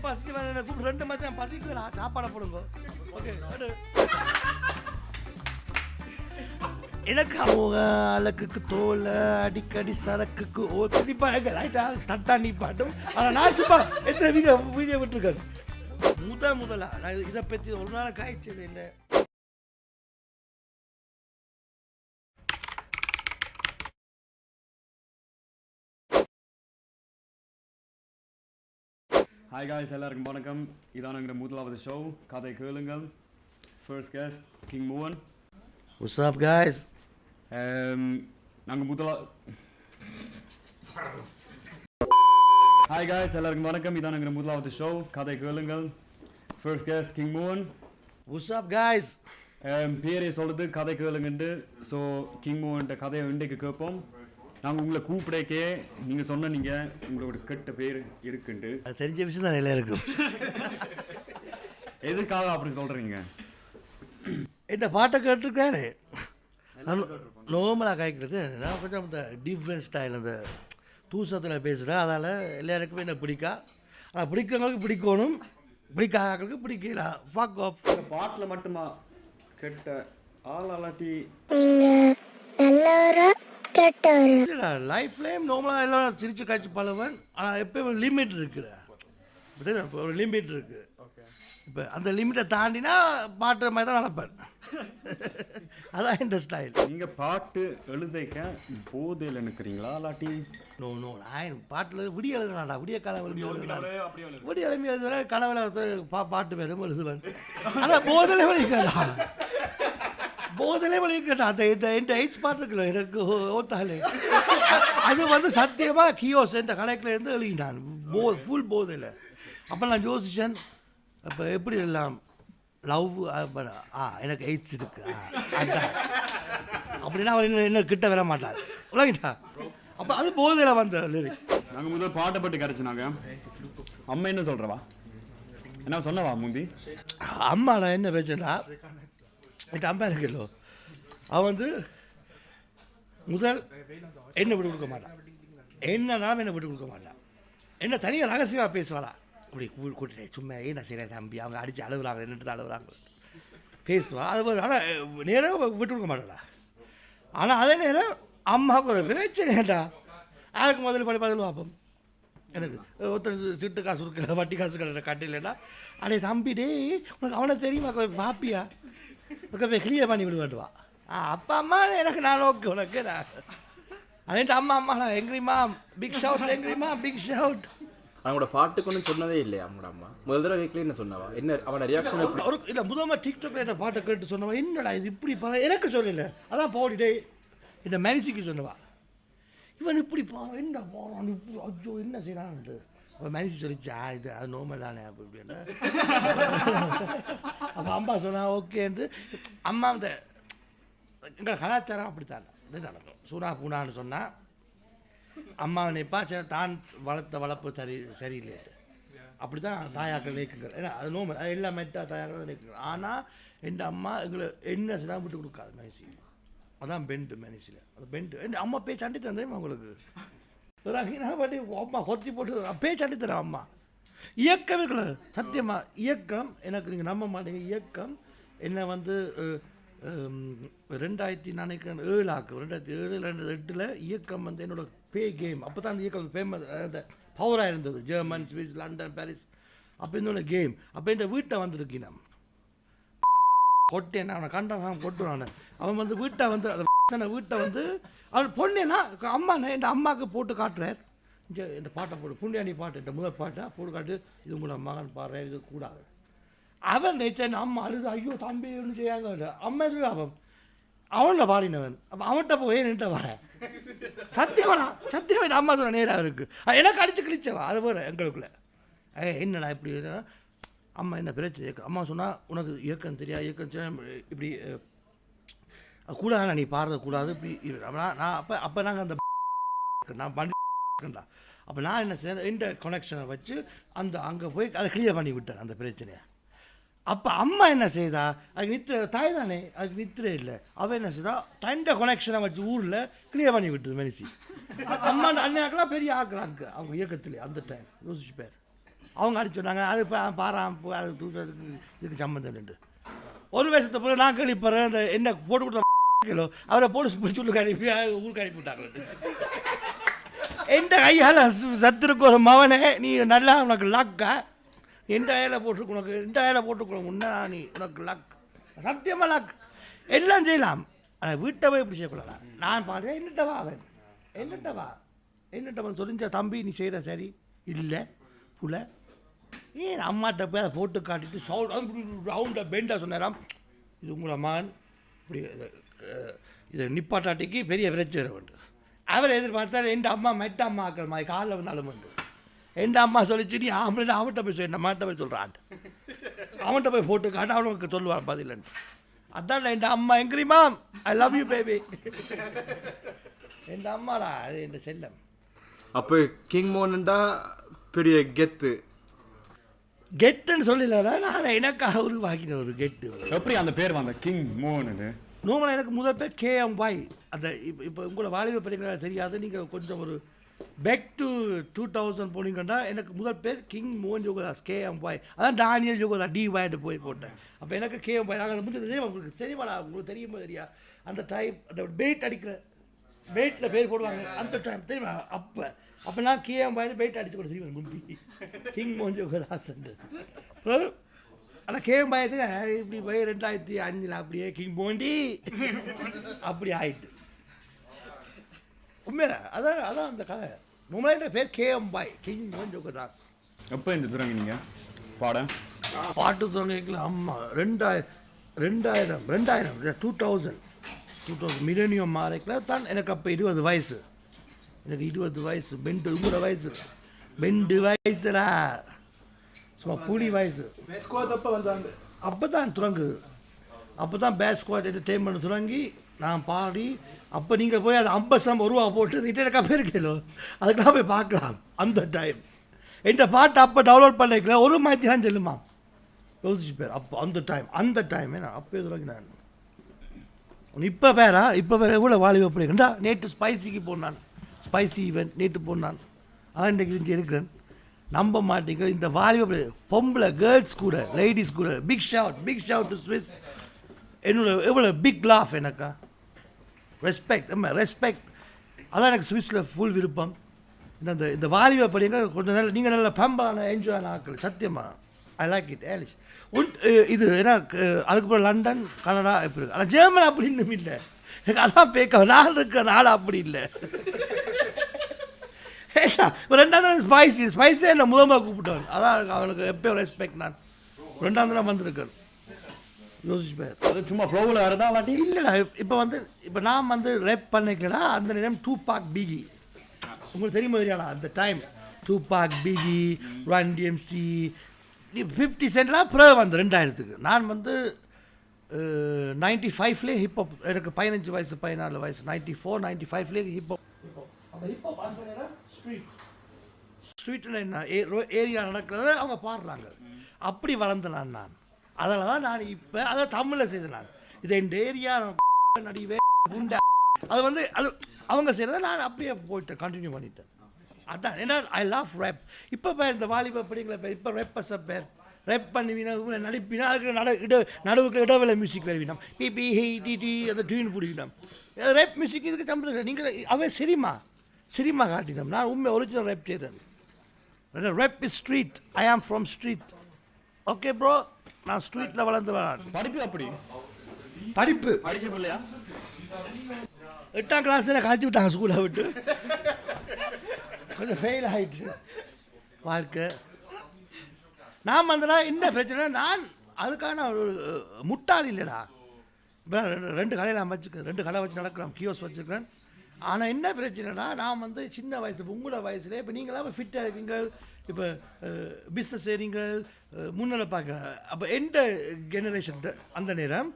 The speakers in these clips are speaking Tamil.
பசிக்கு வேணும் கூப்பிட்டு 2 மணி தான் பசிக்குதுடா சாப்பாடை போடுங்க ஓகே எனக்கு அவங்க அழகுக்கு தோல் அடிக்கடி சரக்குக்கு ஓ ரைட்டா ஸ்டட்டா நீ பாட்டும் ஆனால் நான் சும்மா எத்தனை வீடியோ விட்டுருக்கேன் முதலா நான் இதை பற்றி ஒரு நாள் காய்ச்சது இல்லை. ஹாய் காய்ஸ், எல்லாருக்கும் வணக்கம். இதான் எங்கள் முதலாவது ஷோ கதை கேளுங்கள். ஃபர்ஸ்ட் கெஸ்ட் கிங் மூவன். What's up guys? நாங்கள் ஹாய் காய்ஸ், எல்லாருக்கும் வணக்கம். இதான் எங்கள் முதலாவது ஷோ கதை கேளுங்கள். ஃபர்ஸ்ட் கெஸ்ட் கிங் மூவன். What's up guys? பேரே சொல்லுது கதை கேளுங்கன்ட்டு. ஸோ கிங் மூவன்ட்ட கதையை இன்றைக்கு கேட்போம். நாங்கள் உங்களை கூப்பிடக்கே நீங்கள் சொன்னீங்க உங்களோட கெட்ட பேர் இருக்குன்ட்டு. அது தெரிஞ்ச விஷயம் தான் நல்லா இருக்கும். எதுக்காக அப்படி சொல்கிறீங்க? இந்த பாட்டை கேட்டிருக்கானே நார்மலாக காய்க்கிறது நான் கொஞ்சம் இந்த டிஃப்ரெண்ட் ஸ்டைல் அந்த தூசத்தில் பேசுகிறேன். அதால் எல்லாருக்குமே என்ன பிடிக்கா. ஆனால் பிடிக்கிறவங்களுக்கு பிடிக்கணும், பிடிக்காதவங்களுக்கு பிடிக்கல. Fuck of. பாட்டில் மட்டுமா கெட்ட ஆளாட்டி லைஃப்லேயும் நார்மலாக எல்லாம் சிரிச்சு காய்ச்சி பழவன். ஆனால் எப்போயும் லிமிட் இருக்குல்ல, ஒரு லிமிட் இருக்குது. இப்போ அந்த லிமிட்டை தாண்டினா பாட்டுற மாதிரி தான் நடப்பேன். அதான் இந்த ஸ்டைல். நீங்கள் பாட்டு எழுதைக்க போதையில் நிற்கிறீங்களா இல்லாட்டி? நோ நான் பாட்டில் விடிய எழுதுனாடா, விடிய காலம் விடிய எழுமி எழுதுவேன், கனவுல பாட்டு வேணும் எழுதுவேன். ஆனால் போதிலே வலிக்கடா, போதிலே வலிக்கடா. அந்த இந்த எய்ட்ஸ் பாட்டு இருக்குல்ல எனக்கு ஓத்தாலே, அது வந்து சத்தியமாக கியோஸ் இந்த கணக்கில் இருந்து எழுதினான் ஃபுல் போதையில். அப்போ நான் யோசிச்சேன், அப்போ எப்படி எல்லாம் லவ் எனக்கு எய்ட்ஸ் இருக்கு அதுதான் அப்படின்னா அவர் என்ன கிட்ட வர மாட்டார் உலகிட்டா. அப்போ அது போதையில் வந்த லிரிக்ஸ். நாங்கள் முதல் பாட்டை பற்றி கிடச்சினாங்க. அம்மா என்ன சொல்கிறவா, என்ன சொன்னவா முந்தி? அம்மா நான் என்ன பேசுனா, என் அம்மா இருக்கோ அவன் வந்து முதல் என்ன விட்டு கொடுக்க மாட்டான், என்னன்னாலும் என்ன விட்டு கொடுக்க மாட்டான். என்ன தனியாக ரகசியமாக பேசுவாளா, அப்படி கூட்டிட்டு சும்மா என்ன செய்ய தம்பி அவங்க அடித்து அழுகுறாங்க என்னட்டு அழுகுறாங்க பேசுவாள். அது ஆனால் நேரம் விட்டு கொடுக்க மாட்டாளா. ஆனால் அதே நேரம் அம்மாவுக்கு ஒரு பிரச்சனைடா. அதுக்கு முதல்ல பதில் பார்ப்போம். எனக்கு ஒருத்தர் சிட்டு காசு கொடுக்கல, வட்டி காசு கட்ட கட்டிலடா. அடே தம்பி டே உனக்கு அவனை தெரியுமா பாப்பியா போய் கிளியர் பண்ணி விடுவாட்டுவா. அப்பா அம்மா எனக்கு நான் ஓகே உனக்கு அதேட்டு அம்மா நான் எங்கிரிமா பிக் ஷவுட், எங்கிரிமா பிக் ஷவுட். அவங்களோட பாட்டுக்கு ஒன்றும் சொன்னதே இல்லையா அவங்களோட அம்மா? முதல் தடவை வீட்டில் என்ன சொன்னவா, என்ன அவனோட ரியாக்ஷன்? ஒரு இல்லை முதல்ல டிக்டாக்ல என்ன பாட்டை கேட்டு சொன்னவா, என்னடா இது இப்படி எனக்கு சொல்லல, அதான் போடிட்டே இந்த மேனிசிக்கு சொன்னவா, இவன் இப்படி என்ன போகிறான் இப்படி அஜோ என்ன செய்யறான்ட்டு. அவன் மேனிசி சொல்லிச்சா இது அது நோமல் தானே அப்படி இப்படின்னு. அப்போ அம்மா சொன்னா ஓகேன்ட்டு. அம்மா இந்த எங்கள் கலாச்சாரம் அப்படித்தான் இது நடக்கும். சூனா பூனான்னு சொன்னால் அம்மா நினைப்பா தான் வளர்த்த வளர்ப்பு சரியில்லை. அப்படி தான் தாயாக்கள் நீக்குங்கள். ஏன்னா அது நோமல் அது எல்லாம் மெட்டா தாயாக்கள் நீக்குங்கள். ஆனால் என் அம்மா எங்களை என்ன தான் விட்டு கொடுக்காது மேனிசி. அதான் பெண்டு மேனிசியில் அது பெண்டு. என் அம்மா பேச்சு அண்டி தந்தேன் உங்களுக்கு பாட்டி அம்மா கொத்தி போட்டு பேச்சு அண்டி தரேன் அம்மா. இயக்கம் இருக்கல சத்தியமாக இயக்கம் எனக்கு நீங்கள் நம்ப மாட்டீங்க. இயக்கம் என்னை வந்து 2007 2007 இயக்கம் வந்து என்னோட பே கேம். அப்போ தான் அந்த இயக்கம் ஃபேமஸ் அந்த பவராக இருந்தது. ஜெர்மன், ஸ்விஸ், லண்டன், பாரிஸ் அப்போ இருந்தோட கேம். அப்போ இந்த வீட்டை வந்துருக்கேன் நான் கொட்டேன், அவனை கண்டான் கொட்டுவான். அவன் வந்து வீட்டை வந்து வீட்டை வந்து அவன் பொண்ணேனா அம்மா என் அம்மாவுக்கு போட்டு காட்டுறார். இங்கே இந்த பாட்டை போட்டு புண்ணியாணி பாட்டு இந்த முதல் பாட்டை போட்டு காட்டு, இது உங்களோட மகன் பாடுறேன் இது கூடாது. அவன் நினைச்சேன் அம்மா அழுது ஐயோ தம்பி ஒன்று செய்யாங்க அம்மா சொல்லி அவன் அவன்ல பாடினவன். அப்போ அவன்கிட்ட போய் நின்று வரேன் சத்தியமாடா சத்தியமா அம்மா சொன்ன நேராக இருக்குது எனக்கு அடித்து கிழிச்சவா அது போகிற எங்களுக்குள்ளே. என்னடா இப்படி அம்மா என்ன பிரச்சனை. அம்மா சொன்னால் உனக்கு இயக்கம் தெரியாது, இயக்கம் இப்படி கூடாது நீ பாடுறக்கூடாது இப்படி. நான் அப்போ நாங்கள் அந்த நான் பண்ணிட்டா. அப்போ நான் என்ன செய்ய இந்த கனெக்ஷனை வச்சு அந்த அங்கே போய் அதை கிளியர் பண்ணி விட்டேன் அந்த பிரச்சனையை. அப்போ அம்மா என்ன செய்தா, அதுக்கு நித்திர தாய் தானே, அதுக்கு நித்திரை இல்லை. அவள் என்ன செய்தா, தண்டை கொனெக்ஷனை வச்சு ஊரில் கிளியர் பண்ணி விட்டுது மெனிசி. அம்மா அண்ணாக்கெல்லாம் பெரிய ஆக்கலாங்க அவங்க இயக்கத்துலேயே அந்த டைம் யோசிச்சு பேர். அவங்க அடிச்சு சொன்னாங்க அது பாராம் அது தூசத்துக்கு இதுக்கு சம்மந்தம் நின்று. ஒரு வருஷத்தை போல நான் கழிப்பறேன் அந்த என்ன போட்டு கொடுத்த கிலோ அவரை போட்டு பிடிச்சி உள்ள கழிப்பி ஊருக்கு அனுப்பி விட்டாங்க. எந்த கையால் சத்துருக்கு ஒரு மவனே நீ நல்லா உனக்கு லக்கா எந்த கையில் போட்டிருக்கு உனக்கு எந்த கையில் போட்டுக்கணும் முன்னா நீ உனக்கு லக் சத்தியமாக லக் எல்லாம் செய்யலாம். ஆனால் வீட்டை போய் இப்படி செய்யக்கூடாது. நான் பாடுறேன் என்னட்டவா அவன் என்னட்டவன் சொல்லிஞ்ச தம்பி நீ செய்த சரி இல்லை புல ஏன் அம்மாட்ட போய் அதை போட்டு காட்டிட்டு ரவுண்டாக பெண்டாக சொன்னாராம் இது உங்களை மகன் இப்படி இது நிப்பாட்டாட்டிக்கு பெரிய பிரச்சனை உண்டு. அவர் எதிர்பார்த்தார் என் அம்மா மெட்ட அம்மா ஆக்கள் மாதிரி காலில் வந்தாலும் உண்டு. என் அம்மா சொல்லிச்சு நீ ஆம்பளை அவன்கிட்ட போய் சொல்ல அம்மாட்ட போய் சொல்கிறான் அவன்கிட்ட போய் போட்டு காட்டு அவனுக்கு சொல்லுவான் பதிலன்ட்டு. அதான் என் அம்மா எங்கிரிமா ஐ லவ் யூ பேபி என் அம்மாடா அது என் செல்லம். அப்போ கிங் மோகன்டா பெரிய கெட்டுன்னு சொல்லலடா நான் எனக்காக உருவாக்கின ஒரு கெட்டு. எப்படி அந்த பேர் வந்த கிங் மோகன்? நோமலை எனக்கு முதல் பேர் KMY. அந்த இப்போ உங்களை வாலிப படிக்கிற தெரியாது. நீங்கள் கொஞ்சம் ஒரு பேக் டு 2000 போனீங்கன்னா எனக்கு முதல் பேர் கிங் மோகன் யோகதாஸ் KMY. அதான் டானியல் யோகதாஸ் DY போய் போட்டேன். அப்போ எனக்கு KMY நாங்கள் முடிஞ்சது தெரியும். உங்களுக்கு தெரியுமாடா உங்களுக்கு தெரியுமா தெரியா அந்த டைம் அந்த பெயிட் அடிக்கிற பெயிட்டில் பேர் போடுவாங்க அந்த டைம் தெரியுமா அப்போ நான் KMY பெயிட் அடித்து கூட தெரியும் முந்தி கிங் மோகன் யோகதாஸ். ஆனால் KMY இப்படி போய் 2005 அப்படியே கிங் மோண்டி அப்படி ஆயிட்டு உண்மையில அதான் அந்த கதை. உண்மையில பேர் KMY கிங் மோகன் யோகதாஸ். எப்போ இந்த தொடங்கினீங்க பாட்டு தொடங்கிக்கல அம்மா 2000 மில்லேனியம் மாறைக்கல தான். எனக்கு அப்போ 20 வயசு. எனக்கு 20 வயசு பெண்டு உங்களோட வயசு பெண்டு வயசுடா சும்மா புலி வயசு. அப்போ தான் தொடங்குது. அப்போ தான் பேஸ் ஸ்குவாட் என்டர்டெயின்மெண்ட் தொடங்கி நான் பாடி. அப்போ நீங்கள் போய் அது 50 ரூபா போட்டு இட்டக்கா பேர் கேளோ அதுக்கெல்லாம் போய் பார்க்கலாம். அந்த டைம் என் பாட்டு அப்போ டவுன்லோட் பண்ணிக்கல ஒரு மாதிரி தான் செல்லுமா யோசிச்சு பேர். அப்போ அந்த டைம் ஏன்னா அப்போ தொடங்கி நான் இப்போ வேறு எவ்வளோ வாலிப பிள்ளைங்கண்டா. நேற்று ஸ்பைசிக்கு போனான் ஸ்பைசி ஈவெண்ட் நேற்று போனான். அதான் இன்றைக்கு இங்கே இருக்கிறேன். நம்ப மாட்டீங்க இந்த வாலிப பொம்பளை கேர்ள்ஸ் கூட லேடிஸ் கூட பிக் ஷவுட் டு ஸ்விஸ். என்னோட எவ்வளோ பிக் லாஃப் எனக்கா ரெஸ்பெக்ட் அதான் எனக்கு ஸ்விஸ்ஸில் ஃபுல் விருப்பம். இந்த வாலிப படிங்க கொஞ்சம் நல்ல நீங்கள் நல்ல பம்பான என்ஜாயான ஆட்கள் சத்தியமாக ஐ லைக் இட் ஏலிஷ். இது ஏன்னா அதுக்கப்புறம் லண்டன் கனடா எப்படி இருக்கு. ஆனால் ஜெர்மன் அப்படி இன்னும் இல்லை. எனக்கு அதான் பேக்க நான் இருக்க நாடு அப்படி இல்லை. ஏஷா ரெண்டாவது ஸ்பைஸே என்ன முதமாக கூப்பிட்டவன். அதான் அவனுக்கு எப்போ ரெஸ்பெக்ட். நான் 2ஆம் தினம் வந்திருக்கேன் யோசிச்சு சும்மா ஃப்ளோவில் வரதா வாட்டி இல்லைடா. இப்போ நான் ரேப் பண்ணிக்கலடா அந்த நேரம் டூபாக் பிகி உங்களுக்கு தெரியுமா தெரியாடா அந்த டைம் டூபாக் பிகி ரன் DMC 50 சென்ட்லாம் பிறகு வந்து 2000க்கு. நான் 95லே ஹிப்ஹாப் எனக்கு 15 வயசு 14 வயசு 94-95லே ஹிப்ஹாப். அந்த ஹிப்ஹாப் அந்த நேரம் ஸ்ட்ரீட்டில் என்ன ஏரியா நடக்கிறத அவங்க பாடுறாங்க. அப்படி வளர்ந்தேன் நான். அதில் தான் நான் இப்போ அதை தமிழில் செய்தேன். நான் இதை இந்த ஏரியா நடிவே குண்டா அது அது அவங்க செய்கிறத நான் அப்படியே போயிட்டேன் கண்டினியூ பண்ணிட்டேன். அதான் ஏன்னா ஐ லவ் ரேப். இப்போ இந்த வாலிப படிங்களை இப்போ ரேப்பர்ஸை பேர் ரேப் பண்ணுவீனா நடிப்பினா அதுக்கு நடுவுக்கு இடவேளை மியூசிக் வருவீனம் பிபி டிடி அந்த டியூன் பிடிக்கணும். ரேப் மியூசிக் இதுக்கு சம்பளம் நீங்கள் அவன் சினிமா காட்டினோம். நான் உண்மை ஒரிஜினல் ரேப் செய்கிறேன். Rap is street. I am from street. Okay bro நான் ஸ்ட்ரீட்டில் வளர்ந்து வரேன். படிப்பு படிச்ச பிள்ளையா 8ஆம் கிளாஸில் கழிச்சு விட்டாங்க ஸ்கூலை விட்டு. கொஞ்சம் ஃபெயில் ஆகிட்டு வாழ்க்கை. நான் என்ன பிரச்சனை நான் அதுக்கான ஒரு முட்டாள் இல்லைடா. இப்போ 2 கடையில் வச்சுருக்கேன் 2 கடை வச்சு நடக்கிறேன் கியோஸ் வச்சுருக்கேன். ஆனால் என்ன பிரச்சனைனா நான் சின்ன வயசு உங்களோட வயசுல இப்போ நீங்களாம் ஃபிட்டாக இருக்கீங்க. இப்போ பிஸ்னஸ் செய்கிறீங்க முன்னிலை பார்க்க. அப்போ எந்த ஜெனரேஷன் அந்த நேரம்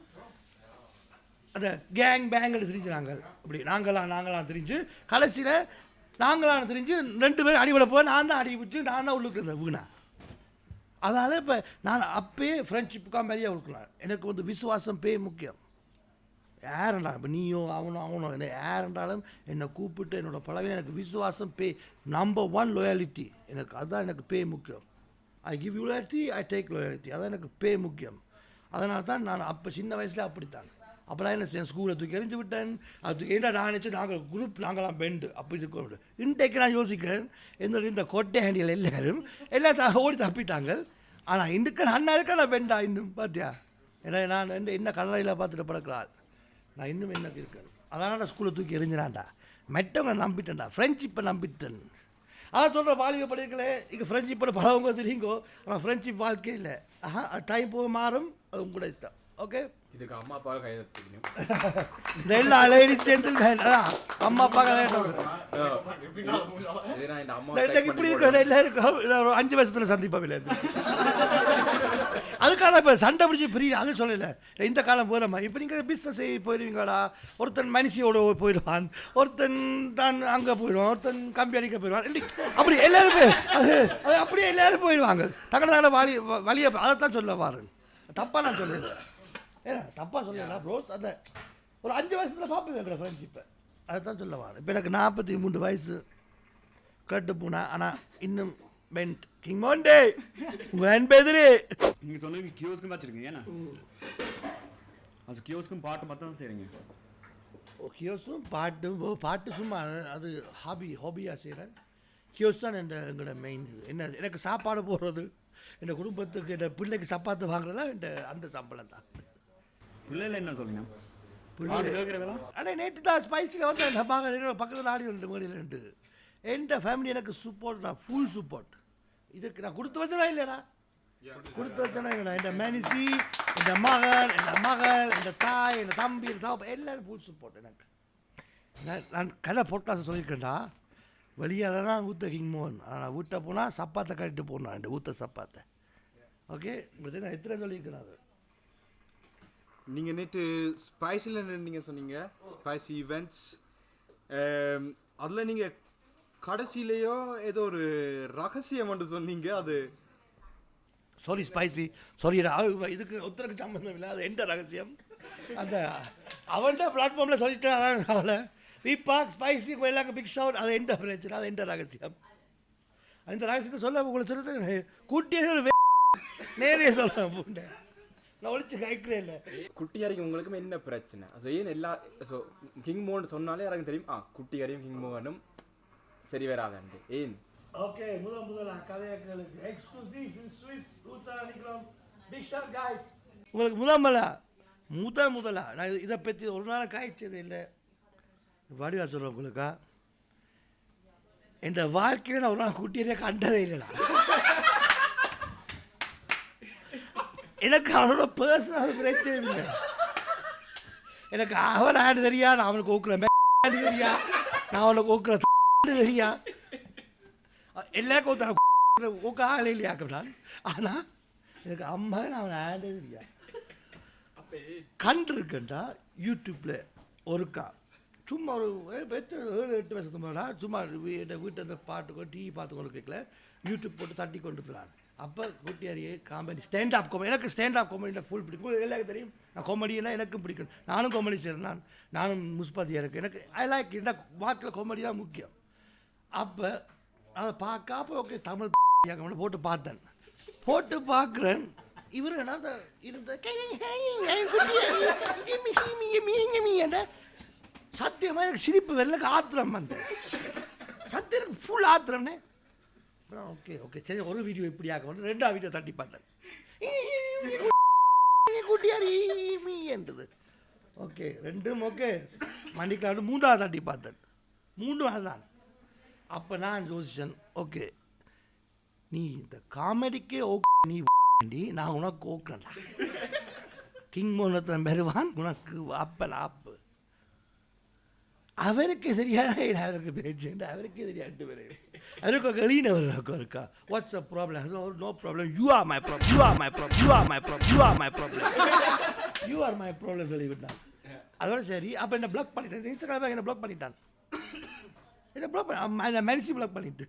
அந்த பேங்கை தெரிஞ்சுனாங்க. அப்படி நாங்களாம் தெரிஞ்சு கடைசியில் நாங்களான தெரிஞ்சு 2 பேரும் அடிபட போய் நான் தான் அடி பிடிச்சி நான் தான் உள்ளுக்கு இருந்தேன் வீணா. அதனால் இப்போ நான் அப்பயே ஃப்ரெண்ட்ஷிப்புக்காக மரியாதை கொடுக்கலாம். எனக்கு வந்து விசுவாசம் பே முக்கியம். யாருண்டா இப்போ நீயோ அவனோ என்ன யாருண்டாலும் என்னை கூப்பிட்டு என்னோட பழவினை எனக்கு விசுவாசம் பே நம்பர் 1 லோயாலிட்டி. எனக்கு அதுதான் எனக்கு பே முக்கியம். I give you loyalty, I take loyalty. அதான் எனக்கு பே முக்கியம். அதனால தான் நான் அப்போ சின்ன வயசில் அப்படித்தான். அப்போலாம் என்ன செய்ய ஸ்கூலை தூக்கி எறிஞ்சு விட்டேன். அது ஏன்னா நான் நினச்சி நாங்கள் குரூப் நாங்களாம் பெண்டு அப்படி இருக்க. இன்றைக்கு நான் யோசிக்கிறேன் என்னோட இந்த கோட்டை ஹேண்டியில் எல்லாம் ஓடி தப்பிட்டாங்க. ஆனால் இன்றைக்கு அண்ணா இருக்கா நான் பெண்டா இன்னும் பார்த்தியா. ஏன்னா நான் என்ன கல்லறையில் பார்த்துட்டு பழக்கிறாள் நான் இன்னும் என்ன இருக்கேன். அதனால் நான் ஸ்கூலை தூக்கி எறிஞ்சினான்டா. மெட்டவங்க நம்பிட்டேன்டா, ஃப்ரெண்ட்ஷிப்பை நம்பிட்டேன். அதான் சொல்கிற வாலிப படிக்கல இங்கே ஃப்ரெண்ட்ஷிப்போட பழவங்க தெரியுங்கோ. ஆனால் ஃப்ரெண்ட்ஷிப் வாழ்க்கை இல்லை. டைம் போக மாறும், அது உங்களோட இஷ்டம். ஓகே, இதுக்கு அம்மா அப்பா கைதணும். இந்த எல்லா லேடிஸ் ஜென்டில்மேன் அம்மா அப்பா இப்படி இருக்க எல்லாருக்கும் ஒரு 5 வருஷத்தில் சந்திப்பாவில்லை. அதுக்கான இப்போ சண்டை பிடிச்சி பிரிய அது சொல்லலை. இந்த காலம் போகிறோமா இப்போ நீங்கள் பிஸ்னஸ் போயிடுவீங்களாடா. ஒருத்தன் மனுஷியோட போயிடுவான், ஒருத்தன் தான் அங்கே போயிடுவான், ஒருத்தன் கம்பி அடிக்க போயிடுவான். இல்லை அப்படி எல்லாருமே அது அப்படியே எல்லோரும் போயிடுவாங்க. டக்குனு வழியை அதைத்தான் சொல்ல பாருங்க. தப்பாக நான் சொல்லலை, ஏன்னா தப்பாக சொல்லலை ப்ரோஸ். அந்த ஒரு 5 வருஷத்தில் பார்ப்பேன் எங்களை ஃப்ரெண்ட்ஷிப்பை. அதை தான் சொல்ல வரேன். இப்போ எனக்கு 43 வயசு கட்டு போனா. ஆனால் இன்னும் பென்ட் கிங் மோண்டே உங்கள் அன்பெதிரே நீங்கள் சொன்னீங்க கியோஸ்க்கும் வச்சுருக்கீங்க. ஏன்னா அது கியோஸ்க்கும் பாட்டு மட்டும் தான் செய்கிறீங்க. கியோஸும் பாட்டு சும்மா அது ஹாபியாக செய்கிறேன். கியோஸ் தான் எங்களோட மெயின் இது. என்ன எனக்கு சாப்பாடு போடுறது, என் குடும்பத்துக்கு என் பிள்ளைக்கு சப்பாத்து வாங்குறதெல்லாம் அந்த சம்பளம் தான். பிள்ளைல என்ன சொல்லுங்க ஆனால் நேற்று தான் ஸ்பைஸில் வந்து அந்த பக்கத்தில் ஆடி 2 மணிலேருந்து என் ஃபேமிலி எனக்கு சப்போர்ட், நான் ஃபுல் சப்போர்ட். இதுக்கு நான் கொடுத்து வச்சனா இல்லைடா, கொடுத்து வச்சனா இல்லைடா. என் மேனிசி, என் மகன், என் தாய், என் தம்பி, எல்லோரும் ஃபுல் சப்போர்ட் எனக்கு. நான் கதை போட்காஸ்ட் சொல்லியிருக்கேன்டா. வெளியால் நான் ஊற்ற கிங் மோகன். நான் வீட்டை போனால் சப்பாத்தை கட்டிட்டு போனேன், என் ஊற்ற சப்பாத்தை. ஓகே, உங்களுக்கு நான் எத்தனை சொல்லியிருக்கேன். அது நீங்கள் நேற்று ஸ்பைஸில் நீங்கள் சொன்னீங்க ஸ்பைசி ஈவெண்ட்ஸ். அதில் நீங்கள் கடைசியிலையோ ஏதோ ஒரு ரகசியம் மட்டும் சொன்னீங்க. அது சாரி ஸ்பைசி சாரிடா, இதுக்கு ஒருத்தருக்கு சம்பந்தம் இல்லை. அது எந்த ரகசியம் அந்த அவன்கிட்ட பிளாட்ஃபார்மில் சொல்லிட்டேன். அவளை வீப்பாக் ஸ்பைசி எல்லாருக்கும் பிக் ஷவுட். அது எந்த பிரச்சனை, அது எந்த ரகசியம். அந்த ரகசியத்தை சொல்ல உங்களுக்கு சொல்லுறது கூட்டியே நேரே சொல்ல பூண்டேன். நான் ஒழிச்சு கைக்கிறேன் இல்லை. குட்டியாரிக்கும் உங்களுக்கும் என்ன பிரச்சனை? ஸோ ஏன் எல்லா ஸோ கிங் மோகன் சொன்னாலே எனக்கு தெரியும் குட்டியாரியும் கிங் மோகனும் சரி வராதாண்டு ஏன்? ஓகே, முதலா கதையாக்களுக்கு எக்ஸ்க்ளூசிவ் இன் ஸ்விஸ் ரூட்ஸாக நிற்கிறோம். Big shot guys. உங்களுக்கு முதலா நான் இதை பற்றி ஒரு நாள் காய்ச்சது இல்லை. வடிவா சொல்கிறேன் உங்களுக்கா, என் வாழ்க்கையில் நான் ஒரு நாள் குட்டியரே கண்டதே இல்லைடா. எனக்கு அவனோட பர்சனல் பிரச்சனை இல்லை. எனக்கு அவன் ஆண்டு தெரியா, நான் அவனுக்கு ஓக்குறேன் தெரியா, நான் அவனுக்கு ஓக்குற தெரியா, எல்லாருக்கும் ஊக்க ஆளே இல்லையாக்குறான். ஆனால் எனக்கு அம்மா நான் அவன் ஆண்டு தெரியா. கண்டிருக்கேன்டா யூடியூப்பில் ஒருக்கா சும்மா ஒரு 7-8 வருஷத்துக்கு முன்னாடி சும்மா என் வீட்டை அந்த பாட்டுக்கோ டிவி பார்த்துக்கொண்டு கேட்கல, யூடியூப் போட்டு தட்டி கொண்டு இருக்கிறான். அப்போ குட்டியாரியே காமெடி ஸ்டாண்டப் காமெடி. எனக்கு ஸ்டாண்டப் காமெடியில் ஃபுல் பிடிக்கும். எல்லாருக்கும் தெரியும் நான் காமெடினா எனக்கும் பிடிக்கும். நானும் காமெடி செய்கிறேன். நானும் முஸ்பதியாக இருக்கேன். எனக்கு ஐ லைக் இந்த வாக்கில் காமெடி தான் முக்கியம். அப்போ அதை பார்க்க ஓகே தமிழ் போட்டு பார்த்தேன். போட்டு பார்க்குறேன். இவர் என்ன அந்த இருந்த சத்தியமாக எனக்கு சிரிப்பு வரல, ஆத்திரம் வந்தேன். சத்தியம் எனக்கு ஃபுல் ஆத்திரம்னே. ஓகே சரி, ஒரு வீடியோ இப்படி ஆக்க மாட்டேன். 2ஆவது வீடியோ தட்டி பார்த்தேன். குட்டியாரி என்றது ஓகே, 2ம் ஓகே மண்டிக்கலாட்டு. 3ஆவது தட்டி பார்த்தேன். 3ஆவது தான். அப்போ நான் யோசிச்சேன், ஓகே நீ இந்த காமெடிக்கே ஓகே, நான் உனக்கு ஓக்கேன்டா. கிங் மோகனத்தன் பெறுவான் உனக்கு அப்பன் ஆப்பு. அவருக்கு தெரியாது, அவருக்கு பேச்சு அவருக்கே தெரியாது. அவருக்கு எளியனவருக்கு இருக்கா what's a problem? No problem, you are my problem, you are my problem, you are my problem, you are my problem, you are my problem சொல்லிவிட்டான். அதோட சரி. அப்போ என்ன பிளாக் பண்ணிட்டேன். இன்ஸ்டாகிராம் என்ன பிளாக் பண்ணிட்டான். என்ன பிளாக் பண்ண மெரிசி பிளாக் பண்ணிட்டு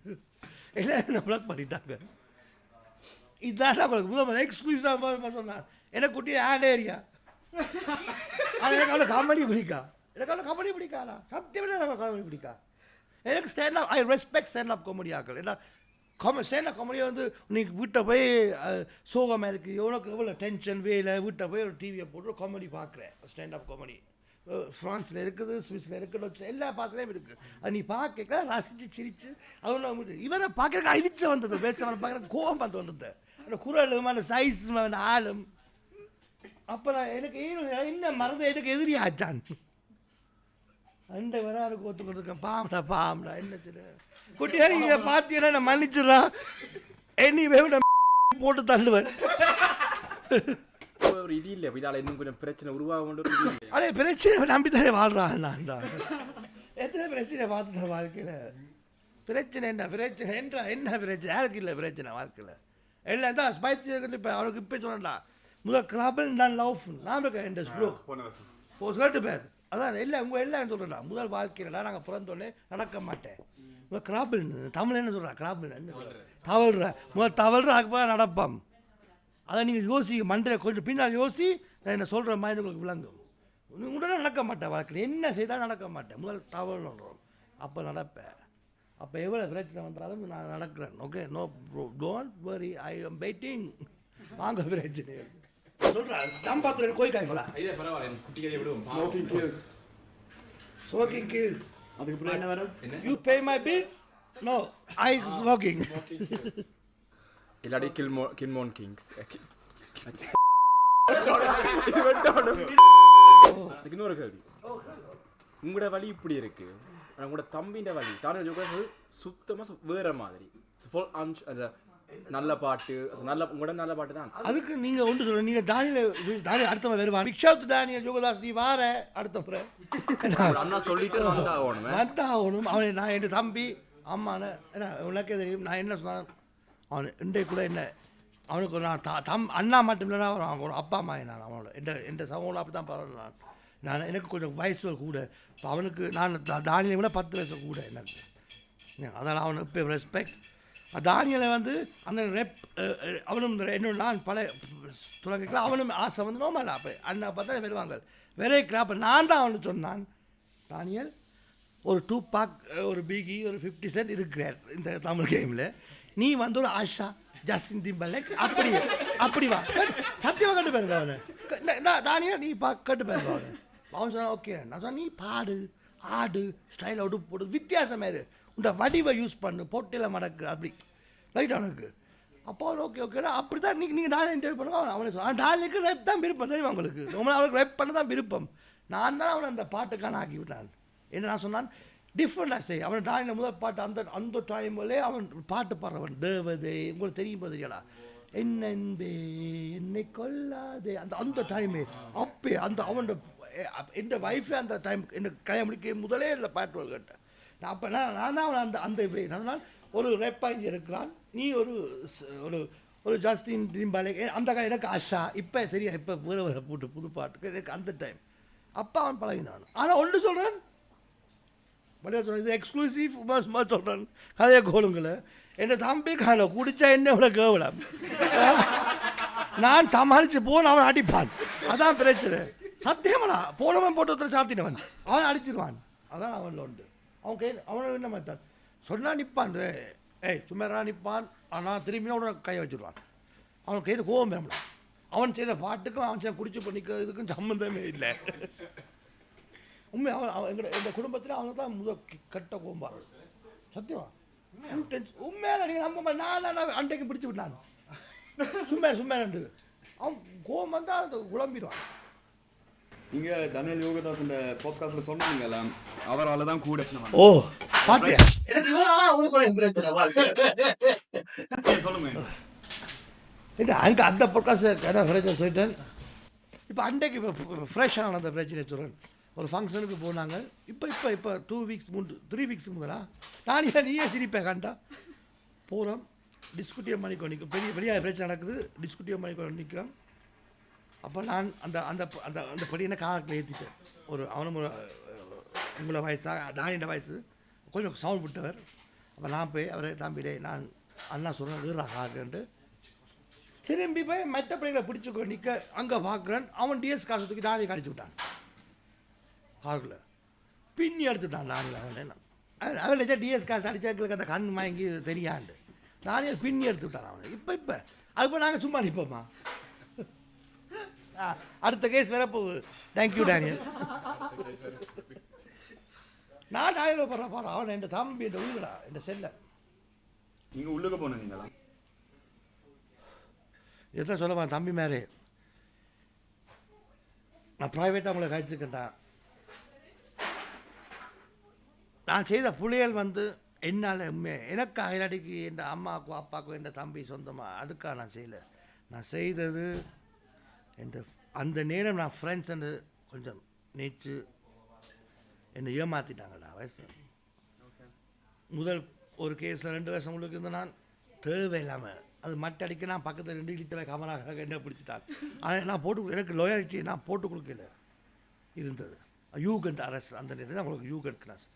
எல்லாம் என்ன பிளாக் பண்ணிட்டாங்க. இதுதான் உங்களுக்கு முதல் எக்ஸ்க்ளூசிவாக சொன்னான் எனக்கு குட்டி ஆட் ஏரியா ஆனால் எனக்கு அவ்வளோ காமெடி பிடிக்கா எனக்கு அவ்வளோ காமெடி பிடிக்காதா சத்தியமே எனக்கு காமெடி பிடிக்கா எனக்கு stand up I respect stand up comedy ஆக்கள் ஏன்னா ஸ்டாண்ட் அப் காமெடியை வந்து நீ வீட்டை போய் சோகமாக இருக்குது எவ்வளோக்கு எவ்வளோ டென்ஷன் வேலை வீட்டை போய் ஒரு டிவியை போட்டு ஒரு காமெடி பார்க்குறேன் ஸ்டாண்ட் அப் காமெடி ஃப்ரான்ஸில் இருக்குது சுவிஸில் இருக்குது எல்லா பாசலையும் இருக்குது அது நீ பார்க்க ரசித்து சிரித்து அது இவரை பார்க்க அழிச்ச வந்தது பேசவனை பார்க்குற கோவம் பார்த்து வந்தது அந்த குரலும் அந்த சைஸ் அந்த ஆளும் அப்போ நான் எனக்கு என்ன மறந்து எனக்கு எதிரி ஆச்சான் அண்டை வர எனக்கு ஒத்து கொடுத்துருக்கேன் பாம்டா என்ன சரி குட்டியா நீங்கள் பார்த்தீங்கன்னா நான் மன்னிச்சிடறான் என்னை வேவிட போட்டு தள்ளுவேன் ஒரு இது இல்லை இதால் இன்னும் கொஞ்சம் பிரச்சனை உருவாக அடே பிரச்சனை நம்பி தானே வாழ்றான் நான் எத்தனை பிரச்சனை பார்த்துட்டேன் வாழ்க்கையில் பிரச்சனை என்ன என்ன பிரச்சனை யாருக்கு இல்லை பிரச்சனை வாழ்க்கையில் எல்லாம் தான் ஸ்பைசி இப்போ அவனுக்கு இப்போ சொன்னா முதல் கிராபிள் நான் லவ் நான் இருக்கேன் என் ப்ரோ கேட்டு பேர் அதான் எல்லாம் உங்கள் எல்லாம் சொல்கிறேன்டா முதல் வாழ்க்கையிலடா நாங்கள் பிறந்தோடனே நடக்க மாட்டேன் முதல் கிராபிள் தமிழ் என்ன சொல்கிறா கிராபிள் என்ன தவழ்ற முதல் தவழ்ற அதுக்கு நடப்பான் அதை நீங்கள் யோசி மண்டையில் கொஞ்சம் பின்னால் யோசி நான் என்ன சொல்கிற மாதிரி உங்களுக்கு விளங்கும் உடனே நடக்க மாட்டேன் வாழ்க்கையில் என்ன செய்தால் நடக்க மாட்டேன் முதல் தவழ்ன்றோம் அப்போ நடப்பேன் அப்போ எவ்வளோ பிரச்சனை வந்தாலும் நான் நடக்கிறேன் okay no don't worry I am waiting வாங்க பிரச்சனை சொல்கிறேன் ஸ்டாம்பாத்திரம் கோய்க்காய்ங்களா ஸ்மோக்கிங் கில்ஸ் ஸ்மோக்கிங் கில்ஸ் அதுக்கு என்ன வரும் you pay my bills no I smoking இல்லாடி கின்மோன் கிங்ஸ் இன்னொரு கேள்வி உங்களோட வழி இப்படி இருக்கு உங்களோட தம்பின்ற வழி தானே சுத்தமாக வேற மாதிரி அந்த நல்ல பாட்டு நல்ல உங்களோட நல்ல பாட்டு தான் அதுக்கு நீங்கள் ஒன்று சொல்லுங்கள் நீங்கள் தானியல் அடுத்த வருவான் விக்ஷாத் தானியல் யோகதாஸ் நீ வார அடுத்த முறை அண்ணா சொல்லிட்டு வந்தாகணும் அவன் நான் என் தம்பி அம்மான ஏன்னா உனக்கே தெரியும் நான் என்ன சொன்னேன் அவன் இன்றைக்கு கூட என்ன அவனுக்கு நான் அண்ணா மட்டும் இல்லைன்னா அவனோட அப்பா அம்மா நான் அவனோட என் சமூகம் அப்படி தான் பரவாயில்ல நான் எனக்கு கொஞ்சம் வயசு கூட இப்போ அவனுக்கு நான் தானியலை விட 10 வயசு கூட எனக்கு அதனால் அவனுக்கு இப்போ ரெஸ்பெக்ட் தானியலை வந்து அந்த அவனும் என்னோட நான் பல துறங்கிக்கலாம் அவனும் ஆசை வந்து நோமாடா அப்போ அண்ணா பார்த்தா வருவாங்க வேறே கிராப்ப நான் தான் அவனுக்கு சொன்னான் தானியல் ஒரு 2 பாக் ஒரு பிகி ஒரு 50 சென்ட் இருக்கிறார் இந்த தமிழ் கேமில் நீ வந்து ஒரு ஆஷா ஜஸ்டின் திம்பர்லேக் அப்படி வா சத்தியமாக கட்டு பாருங்க அவனை தானியா நீ கேட்டு பாருங்க அவனை அவன் சொன்னான் ஓகே நான் சொன்னேன் நீ பாடு ஆடு ஸ்டைல் உடுப்பு போடு வித்தியாசமாக இரு உண்ட வடிவை யூஸ் பண்ணு பொட்டியில் மடக்கு அப்படி ரைட் அவனுக்கு அப்போ ஓகேடா அப்படி தான் நீங்கள் டாலி இன்டர்வியூ பண்ணுங்க அவனை சொன்னான் டாலிக்கு ரேப் தான் விருப்பம் தெரியும் அவங்களுக்கு அவனுக்கு ரேப் பண்ண தான் விருப்பம் நான் தான் அவனை அந்த பாட்டுக்கான ஆக்கி விட்டான் என்ன நான் சொன்னான் டிஃப்ரெண்டாக செய் அவன் டாலியில் முதல் பாட்டு அந்த டைம்லே அவன் பாட்டு பாடுறவன் தேவதை உங்களுக்கு தெரியும் தெரியலா என்னன்பே என்னை கொல்லாதே அந்த டைமே அப்பே அந்த அவனோட என் ஒய்ஃபே அந்த டைம் எனக்கு கல்யாணம் முடிக்க முதலே இந்த பாட்டு கேட்டேன் நான் அப்போ நான் தான் அவன் அந்த அதனால் ஒரு ரேப்பாக இங்கே இருக்கிறான் நீ ஒரு ஜாஸ்தின் திரும்பாலே அந்த எனக்கு ஆஷா இப்போ தெரியும் இப்போ வேறு போட்டு புது பாட்டுக்கு எனக்கு அந்த டைம் அப்போ அவன் பழகினான் ஆனால் ஒன்று சொல்கிறேன் சொல்கிறேன் இது எக்ஸ்க்ளூசிவ் சொல்கிறேன் கதையை கோளுங்களை என் தம்பி காலை குடித்தா என்ன இவ்வளோ கேவலம் நான் சமாளித்து போன அவன் அடிப்பான் அதான் பிரச்சனை சத்தியமாடா போனவன் போட்டு சாத்தினவன் அவன் அடிச்சிருவான் அதான் அவனில் உண்டு அவன் கையில் அவனை என்ன மாட்டான் சொன்னால் நிற்பான் சும்மா நிற்பான் ஆனால் திரும்பினா உடனே கையை வச்சுருவான் அவன் கையில் கோவம் வேணும் அவன் செய்த பாட்டுக்கும் அவன் செய்ய குடிச்சு பண்ணிக்கிறதுக்கும் சம்மந்தமே இல்லை உண்மை அவன் எங்கள் குடும்பத்தில் அவங்க தான் முதல் கட்ட கோம்பாரு சத்தியமா உண்மையான நீங்கள் நம்ப நான் அண்டைக்கு பிடிச்சி விட்டான் சும்மா ரெண்டு அவன் கோவம் வந்தால் அது குழம்பிடுவான் நீங்கள் தனியல் யோகதாஸ் இந்த பாட்காஸ்ட்டில் சொன்னீங்கல்ல அவரால் தான் கூட ஓ பாத்தியா சொல்லுங்க இல்லை அங்கே அந்த பாட்காஸ்ட் என்ன பிரச்சனை சொல்லிட்டேன் இப்போ அண்டைக்கு இப்போ ஃப்ரெஷ்ஷான அந்த பிரச்சனை சொல்கிறேன் ஒரு ஃபங்க்ஷனுக்கு போனாங்க இப்போ 2 வீக்ஸ் 3 வீக்ஸ் முதலா நான் நீயே சிரிப்பேன் கண்டா போகிறோம் டிஸ்குட்டியம் பண்ணிக்கோ நிற்கும் பெரிய பிரச்சனை நடக்குது டிஸ்குட்டியம் பண்ணிக்கோ நிற்கிறோம் அப்போ நான் அந்த அந்த அந்த அந்த படியை காலத்தில் ஏற்றிட்டேன் அவனும் உங்களை வயசாக நானிட வயசு கொஞ்சம் சவுண்ட் விட்டவர் அப்போ நான் போய் அவரை தம்பிடே நான் அண்ணா சொன்னேன் காக்குன்ட்டு திரும்பி போய் மற்ற பிள்ளைங்களை பிடிச்சிக்கோ நிற்க அங்கே பார்க்குறேன் அவன் டிஎஸ் காசை தூக்கி நானே கடிச்சு விட்டான் காரில் பின்னி எடுத்துட்டான் நானில் அவன் நினச்சா டிஎஸ் காசு அடித்தவங்களுக்கு அந்த கண் வாங்கி தெரியாண்டு நானே பின்னி எடுத்து விட்டான் அவனை இப்போ அதுப்போ நாங்கள் சும்மா நிற்போம்மா அடுத்த கேஸ் வேற போகுது தேங்க்யூ டேனியல் நான் டாயில போடுறேன் அவன் என் தம்பி என் உயிரடா என் செல்ல நீங்கள் உள்ளுக்கு போனீங்களா எதான் சொல்லப்பா தம்பி மேலே நான் ப்ரைவேட்டாக உங்களை கழிச்சுக்கிட்டேன் நான் செய்த புலியல் வந்து என்னால் எனக்கு அயலடிக்கு என் அம்மாவுக்கும் அப்பாவுக்கும் என் தம்பி சொந்தமாக அதுக்காக நான் செய்யலை நான் செய்தது என் அந்த நேரம் நான் ஃப்ரெண்ட்ஸ் என்று கொஞ்சம் நேற்று என்னை ஏமாற்றிட்டாங்கடா வயசு முதல் ஒரு கேஸில் 2 வருஷம் உங்களுக்கு இருந்த நான் தேவையில்லாமல் அது மட்டை அடிக்க நான் பக்கத்தில் 2 இழித்தவை கமராக என்ன பிடிச்சிட்டான் ஆனால் நான் எனக்கு லாயாலிட்டி நான் போட்டு கொடுக்கல இருந்தது யூகண்ட் அரசு அந்த நேரத்தில் உங்களுக்கு யூகண்ட் கிளாஸ்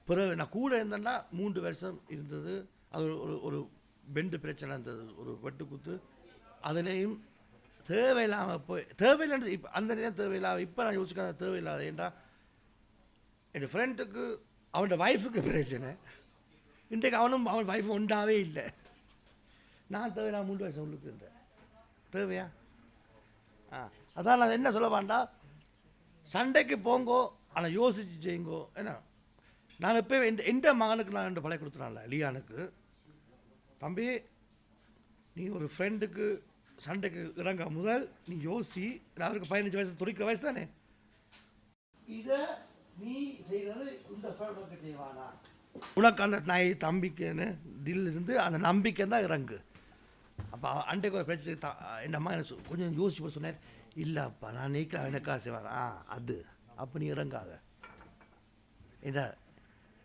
பிறகு நான் கூட இருந்தேன்னா 3 வருஷம் இருந்தது அது ஒரு பெண்டு பிரச்சனை இருந்தது ஒரு வெட்டுக்குத்து அதுலேயும் தேவையில்லாமல் போய் தேவையில்லை இப்போ அந்த நேரம் தேவையில்லாத இப்போ நான் யோசிக்காத தேவையில்லாத ஏன்டா என் ஃப்ரெண்டுக்கு அவனோட ஒய்ஃபுக்கு பிரச்சனை இன்றைக்கு அவன் ஒய்ஃபு உண்டாவே இல்லை நான் தேவையில்லாம 3 வருஷம் உள்ளுக்கு இருந்தேன் தேவையா அதான் நான் என்ன சொல்ல வேண்டாம் சண்டைக்கு போங்கோ ஆனால் யோசிச்சு செய்யுங்கோ ஏன்னா நான் இப்போ எந்த மகனுக்கு நான் 2 பழைய கொடுத்துனான்ல லியானுக்கு தம்பி நீ ஒரு ஃப்ரெண்டுக்கு சண்டைக்கு இறங்க முதல் நீ யோசி அவருக்கு 15 வயசு துடிக்கிற வயசு தானே இதை நீ செய்கிறது இந்த ஃப்ரெண்டுக்கு செய்வானா உனக்கு அந்த நாய் தம்பிக்குன்னு தில் இருந்து அந்த நம்பிக்கை தான் இறங்கு அப்போ அண்டைக்கு ஒரு பிரச்சனை என் அம்மா எனக்கு கொஞ்சம் யோசிச்சு போய் சொன்னேன் இல்லைப்பா நான் நீக்க எனக்கா செய்வாங்க அது அப்போ நீ இறங்காத இதை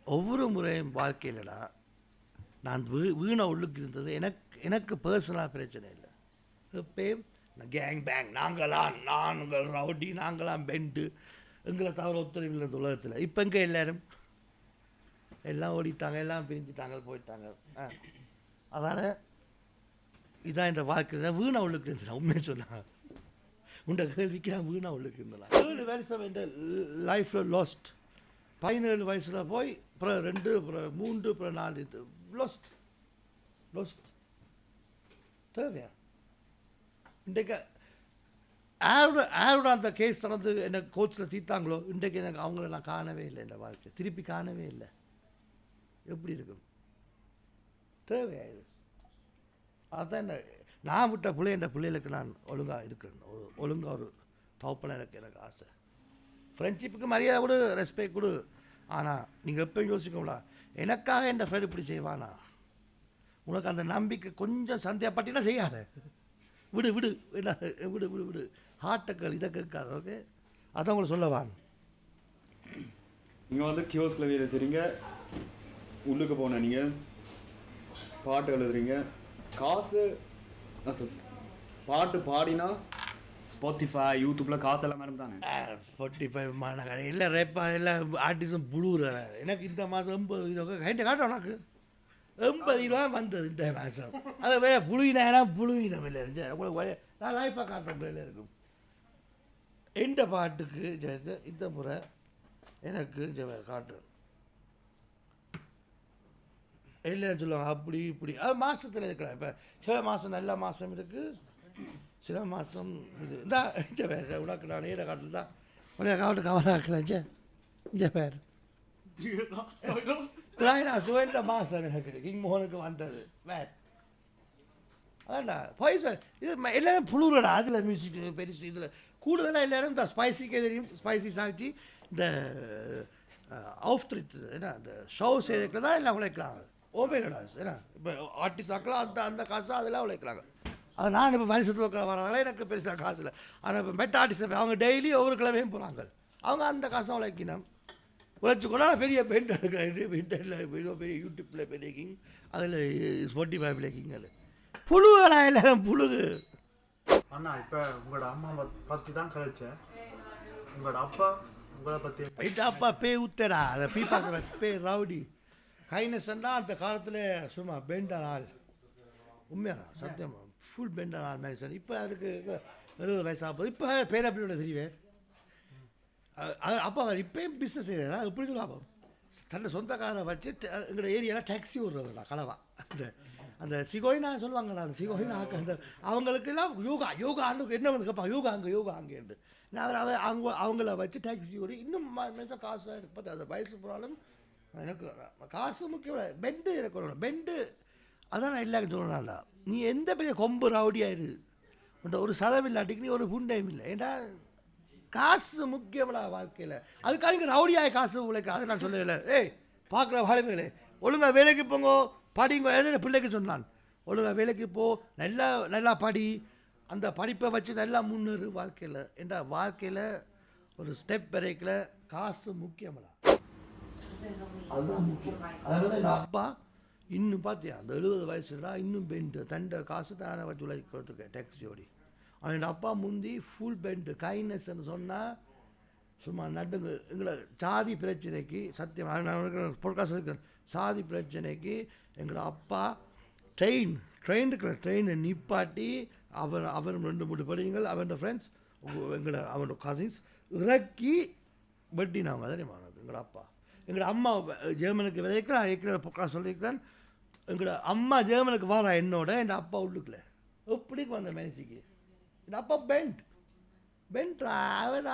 ஒவ்வொரு முறையும் வாழ்க்கையிலடா நான் வீணை உள்ளுக்கு இருந்தது எனக்கு பர்சனலாக பிரச்சனை இல்லை எப்பயும் கேங் பேங் நாங்கள் ரவுடி நாங்களாம் பெண்டு எங்களை தவிர ஒத்துழைவில் இந்த உலகத்தில் இப்போ எங்கே எல்லாம் ஓடிட்டாங்க எல்லாம் பிரிஞ்சுட்டாங்க போயிட்டாங்க அதனால் இதான் என் வாழ்க்கையில் வீணா உள்ளுக்கு இருந்துச்சு உண்மையை சொன்னாங்க உண்ட கேள்விக்கு நான் வீணா உள்ளுக்கு இருந்தேன் 7 வருஷம் என் லைஃப்பில் லாஸ்ட் 17 வயசில் போய் அப்புறம் 2 அப்புறம் 3 அப்புறம் 4 லாஸ்ட் தேவையா இன்றைக்கு யாரோட அந்த கேஸ் நடந்து என்னை கோச்சில் தீர்த்தாங்களோ இன்றைக்கு எனக்கு அவங்கள நான் காணவே இல்லை என் வாழ்க்கை திருப்பி காணவே இல்லை எப்படி இருக்கும் தேவையா இது அதுதான் என்ன நான் விட்ட பிள்ளைகளுக்கு நான் ஒழுங்காக இருக்கிறேன் ஒழுங்காக ஒரு தவப்பன எனக்கு ஆசை ஃப்ரெண்ட்ஷிப்புக்கு மரியாதை கொடு ரெஸ்பெக்ட் கொடு ஆனால் நீங்கள் எப்போ யோசிக்கோங்களா எனக்காக என் ஃப்ரெண்ட் இப்படி செய்வானா உனக்கு அந்த நம்பிக்கை கொஞ்சம் சந்தேகப்பட்டினா செய்யாத விடு என்ன விடு ஹார்ட்டக்கள் இதை கேட்காது ஓகே அதான் உங்களை சொல்லவான் நீங்கள் வந்து கியோஸ்கில் வேலை செய்கிறீங்க உள்ளுக்கு போன நீங்கள் பாட்டு எழுதுறீங்க காசு பாட்டு பாடினா ஸ்பாட்டிஃபை யூடியூப்பில் காசு எல்லாம் மேடம் தானே 45 மான கடை இல்லை ரேப்பா இல்லை ஆர்டிசம் புழுவுற எனக்கு இந்த மாதம் 80 கைட்ட காட்டும் உனக்கு 80 ரூபா வந்தது இந்த மாதம் அதை வேற புழுவினம் இல்லை உங்களுக்கு நான் லைஃபாக காட்டுறேன் இருக்கும் எந்த பாட்டுக்கு இந்த முறை எனக்கு காட்டுறேன் இல்லைன்னு சொல்லுவாங்க அப்படி இப்படி அது மாதத்தில் இருக்கலாம் இப்போ சில மாதம் நல்ல மாதம் இருக்குது சில மாதம் இது இந்த பேர் உனக்கு நான் நேர காட்டில் தான் உடனே காவட்டு கவனம் இந்த பேர் நான் சுவேந்த மாதம் எனக்கு கிங் மோகனுக்கு வந்தது வேறு அதான்டா பாய்ஸ் இது எல்லோரும் புழுறடா அதில் மியூசிக் பெருசு இதில் கூடுதலாக எல்லோரும் இந்த ஸ்பைசிக்கே தெரியும் ஸ்பைசி சாப்பிட்டு இந்த அவுஃப்ட்ரிட் ஏன்னா இந்த ஷோ செய்யறதுக்கு தான் எல்லாம் உழைக்கிறாங்க ஓபேலடா ஏன்னா இப்போ ஆர்டிஸ்ட் ஆக்கலாம் அந்த காசு அதெல்லாம் உழைக்கிறாங்க அது நான் இப்போ வருஷத்தில் வராங்களே எனக்கு பெருசாக காசு இல்லை ஆனால் இப்போ மெட்ட ஆர்டிஸ்ட் அவங்க டெய்லி ஒவ்வொரு கிழமையும் போகிறாங்க அவங்க அந்த காசை உழைக்கணும் உழைச்சிக்கொண்டா பெரிய பெண்ட் பெண்டில் பெரிய யூடியூப்பில் பெரிய கிங் அதில் ஸ்பாட்டிஃபைல கிங் அது புழுகடா எல்லாரும் புழுகு அண்ணா இப்போ உங்களோட அம்மா பற்றி தான் கழிச்சேன் உங்களோட அப்பா உங்களை பற்றி என் அப்பா பே ஊத்தடா அதை பீ பார்க்குற பே ரவுடி கைனஸ்ன்னா அந்த காலத்தில் சும்மா பெண்டான ஆள் உண்மையாண்ணா சத்தியமா ஃபுல் பெண்டான ஆள் மாதிரி சார். இப்போ அதுக்கு 70 வயசு ஆகுது. இப்போ பேரப்பிள்ளையோட தெரிவேன். அப்போ அவர் இப்போயும் பிஸ்னஸ் செய்கிறாரா எப்படி லாபம் தன்னை சொந்த காரை வச்சு எங்களோட ஏரியாவில் டாக்ஸி விடுறதுண்ணா களவா. அந்த சிகோயினா சொல்லுவாங்கண்ணா, அந்த சிகோயினா அந்த அவங்களுக்கெல்லாம் யோகான்னு என்ன வந்து கேட்பாங்க, யோகா அங்கேருந்து நான் அவங்கள வச்சு டாக்ஸி ஓடி இன்னும் மேசம் காசாக இருக்கு. பார்த்து அந்த வயசு போனாலும் எனக்கு காசு முக்கியம். பெண்டு எனக்கு வரணும். பெண்டு அதான் நான் எல்லாருக்கும் சொல்லணும்ல, நீ எந்த பெரிய கொம்பு ரவுடியாயிரு ஒரு சதம் இல்லாட்டிக்கு நீ ஒரு புண்டையும் இல்லை. ஏன்னா காசு முக்கியம்டா வாழ்க்கையில். அதுக்காக நீங்கள் ரவுடியாக காசு உழைக்க அதை நான் சொல்லலை. ஏய் பார்க்குற வாழ்க்கையில் ஒழுங்காக வேலைக்கு போங்கோ, படிங்க. என்ன பிள்ளைக்கு சொன்னான், ஒழுங்காக வேலைக்கு போ, நல்லா படி, அந்த படிப்பை வச்சு நல்லா முன்னேறு வாழ்க்கையில். ஏன்னா வாழ்க்கையில் ஒரு ஸ்டெப் வரைக்கல காசு முக்கியம்டா, அதுதான் முக்கியம். அதனால எங்கள் அப்பா இன்னும் பார்த்தியா அந்த 70 வயசுடா இன்னும் பெண்டு தண்டை காசு தானே வச்சு உழைக்கிறதுக்கு டாக்ஸி ஓடி. அவனோட அப்பா முந்தி ஃபுல் பெண்டு கைண்ட்னஸ்ன்னு சொன்னால் சும்மா நடுங்க. எங்களை சாதி பிரச்சனைக்கு சத்தியம் பொருட்காசு இருக்கிற சாதி பிரச்சனைக்கு எங்களோட அப்பா ட்ரெயினை நிப்பாட்டி அவர் 2-3 படிங்கள் அவனோட ஃப்ரெண்ட்ஸ் அவனோட கசின்ஸ் இறக்கி வெட்டினாங்க. தெரியுமா எங்களோட அப்பா. எங்களோட அம்மா ஜெர்மனுக்கு விதைக்கிறேன் ஏற்கனவே பொருட்காசு சொல்லியிருக்கிறேன். எங்களோட அம்மா ஜெர்மனுக்கு வரா என்னோட என் அப்பா உள்ளுக்குல எப்படி வந்த மேசிக்கு என் அப்பா பெண்ட்ரா அவன்